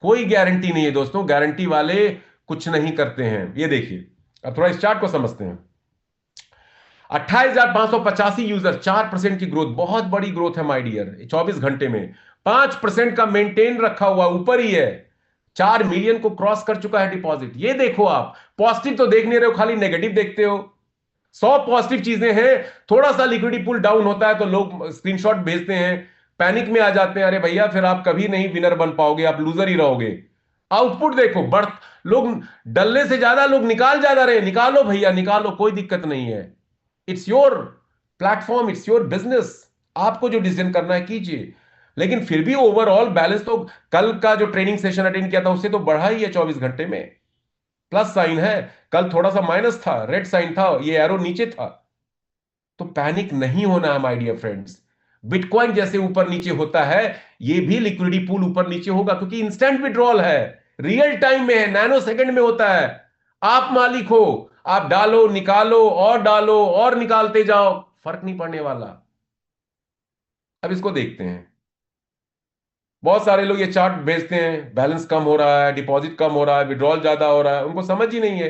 Speaker 1: कोई गारंटी नहीं है दोस्तों, गारंटी वाले कुछ नहीं करते हैं। ये देखिए, अब थोड़ा इस चार्ट को समझते हैं। 28,585 यूजर, 4% की ग्रोथ, बहुत बड़ी ग्रोथ है माय डियर। 24 घंटे में 5% का मेंटेन रखा हुआ, ऊपर ही है। 4 मिलियन को क्रॉस कर चुका है डिपॉजिट। ये देखो, आप पॉजिटिव तो देख नहीं रहे हो, खाली नेगेटिव देखते हो। 100 पॉजिटिव चीजें हैं। थोड़ा सा लिक्विडिटी पुल डाउन होता है तो लोग स्क्रीनशॉट भेजते हैं, पैनिक में आ जाते हैं। अरे भैया, फिर आप कभी नहीं विनर बन पाओगे, आप लूजर ही रहोगे। आउटपुट देखो, बढ़, लोग डलने से ज्यादा लोग निकाल ज्यादा रहे। निकालो भैया, निकालो, कोई दिक्कत नहीं है। It's your platform, it's your business, आपको जो डिसीजन करना है कीजिए। लेकिन फिर भी ओवरऑल बैलेंस तो, कल का जो ट्रेनिंग सेशन अटेंड किया था उससे तो बढ़ा ही है 24 घंटे में। प्लस साइन है, कल थोड़ा सा माइनस था, रेड साइन था, ये एरो नीचे था। तो पैनिक नहीं होना है माय डियर फ्रेंड्स। बिटकॉइन जैसे ऊपर नीचे होता है, ये भी लिक्विडिटी पूल ऊपर नीचे होगा, क्योंकि इंस्टेंट विड्रॉल है, रियल टाइम में है, नैनो सेकंड में होता है। आप मालिक हो, आप डालो, निकालो, और डालो, और निकालते जाओ, फर्क नहीं पड़ने वाला। अब इसको देखते हैं। बहुत सारे लोग ये चार्ट भेजते हैं, बैलेंस कम हो रहा है, डिपॉजिट कम हो रहा है, विड्रॉल ज्यादा हो रहा है, उनको समझ ही नहीं है।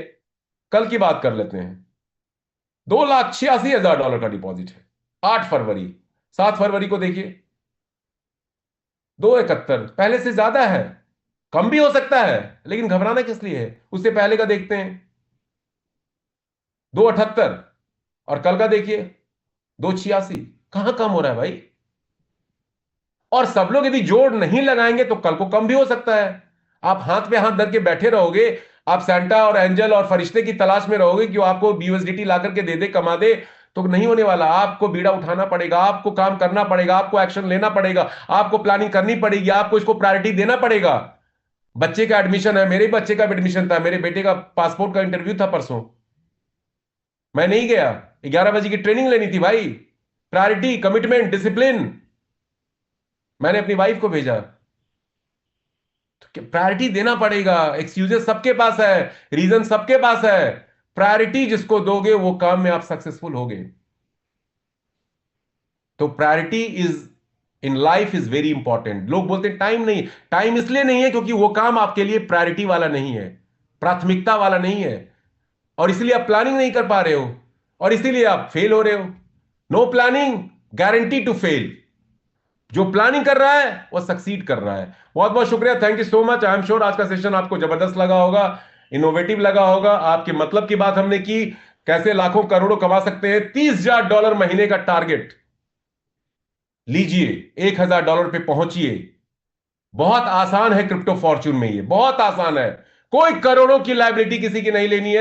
Speaker 1: कल की बात कर लेते हैं। $2,86,000 का डिपॉजिट है, 8 फरवरी। 7 फरवरी को देखिए, 271, पहले से ज्यादा है। कम भी हो सकता है, लेकिन घबराना किस लिए है? उससे पहले का देखते हैं, 278। और कल का देखिए, 286। कहां कम हो रहा है भाई? और सब लोग यदि जोड़ नहीं लगाएंगे तो कल को कम भी हो सकता है। आप हाथ पे हाथ धर के बैठे रहोगे, आप सेंटा और एंजल और फरिश्ते की तलाश में रहोगे कि वो आपको BUSDT ला करके दे दे, कमा दे, तो नहीं होने वाला। आपको बीड़ा उठाना पड़ेगा, आपको काम करना पड़ेगा, आपको एक्शन लेना पड़ेगा, आपको प्लानिंग करनी पड़ेगी, आपको इसको प्रायोरिटी देना पड़ेगा। बच्चे का एडमिशन है, मेरे बच्चे का भी एडमिशन था, मेरे बेटे का पासपोर्ट का इंटरव्यू था परसों, मैं नहीं गया। 11 बजे की ट्रेनिंग लेनी थी भाई। प्रायोरिटी, कमिटमेंट, डिसिप्लिन, मैंने अपनी वाइफ को भेजा। तो प्रायोरिटी देना पड़ेगा। एक्सक्यूजेस सबके पास है, रीजन सबके पास है। प्रायोरिटी जिसको दोगे वो काम में आप सक्सेसफुल होगे। तो priority is in life is very important. लोग बोलते हैं टाइम नहीं, टाइम इसलिए नहीं है क्योंकि वो काम आपके लिए प्रायोरिटी वाला नहीं है, प्राथमिकता वाला नहीं है, और इसलिए आप प्लानिंग नहीं कर पा रहे हो, और इसीलिए आप फेल हो रहे हो। No planning guarantee to fail. जो प्लानिंग कर रहा है वो सक्सीड कर रहा है। बहुत बहुत शुक्रिया, thank you so much. I am sure आज का सेशन आपको जबरदस्त लगा होगा, इनोवेटिव लगा होगा। आपके मतलब की बात हमने की, कैसे लाखों करोड़ों कमा सकते हैं। $30,000 महीने का टारगेट लीजिए, $1,000 पे पहुंचिए। बहुत आसान है क्रिप्टो फॉर्च्यून में, ये बहुत आसान है। कोई करोड़ों की लाइबिलिटी किसी की नहीं लेनी है।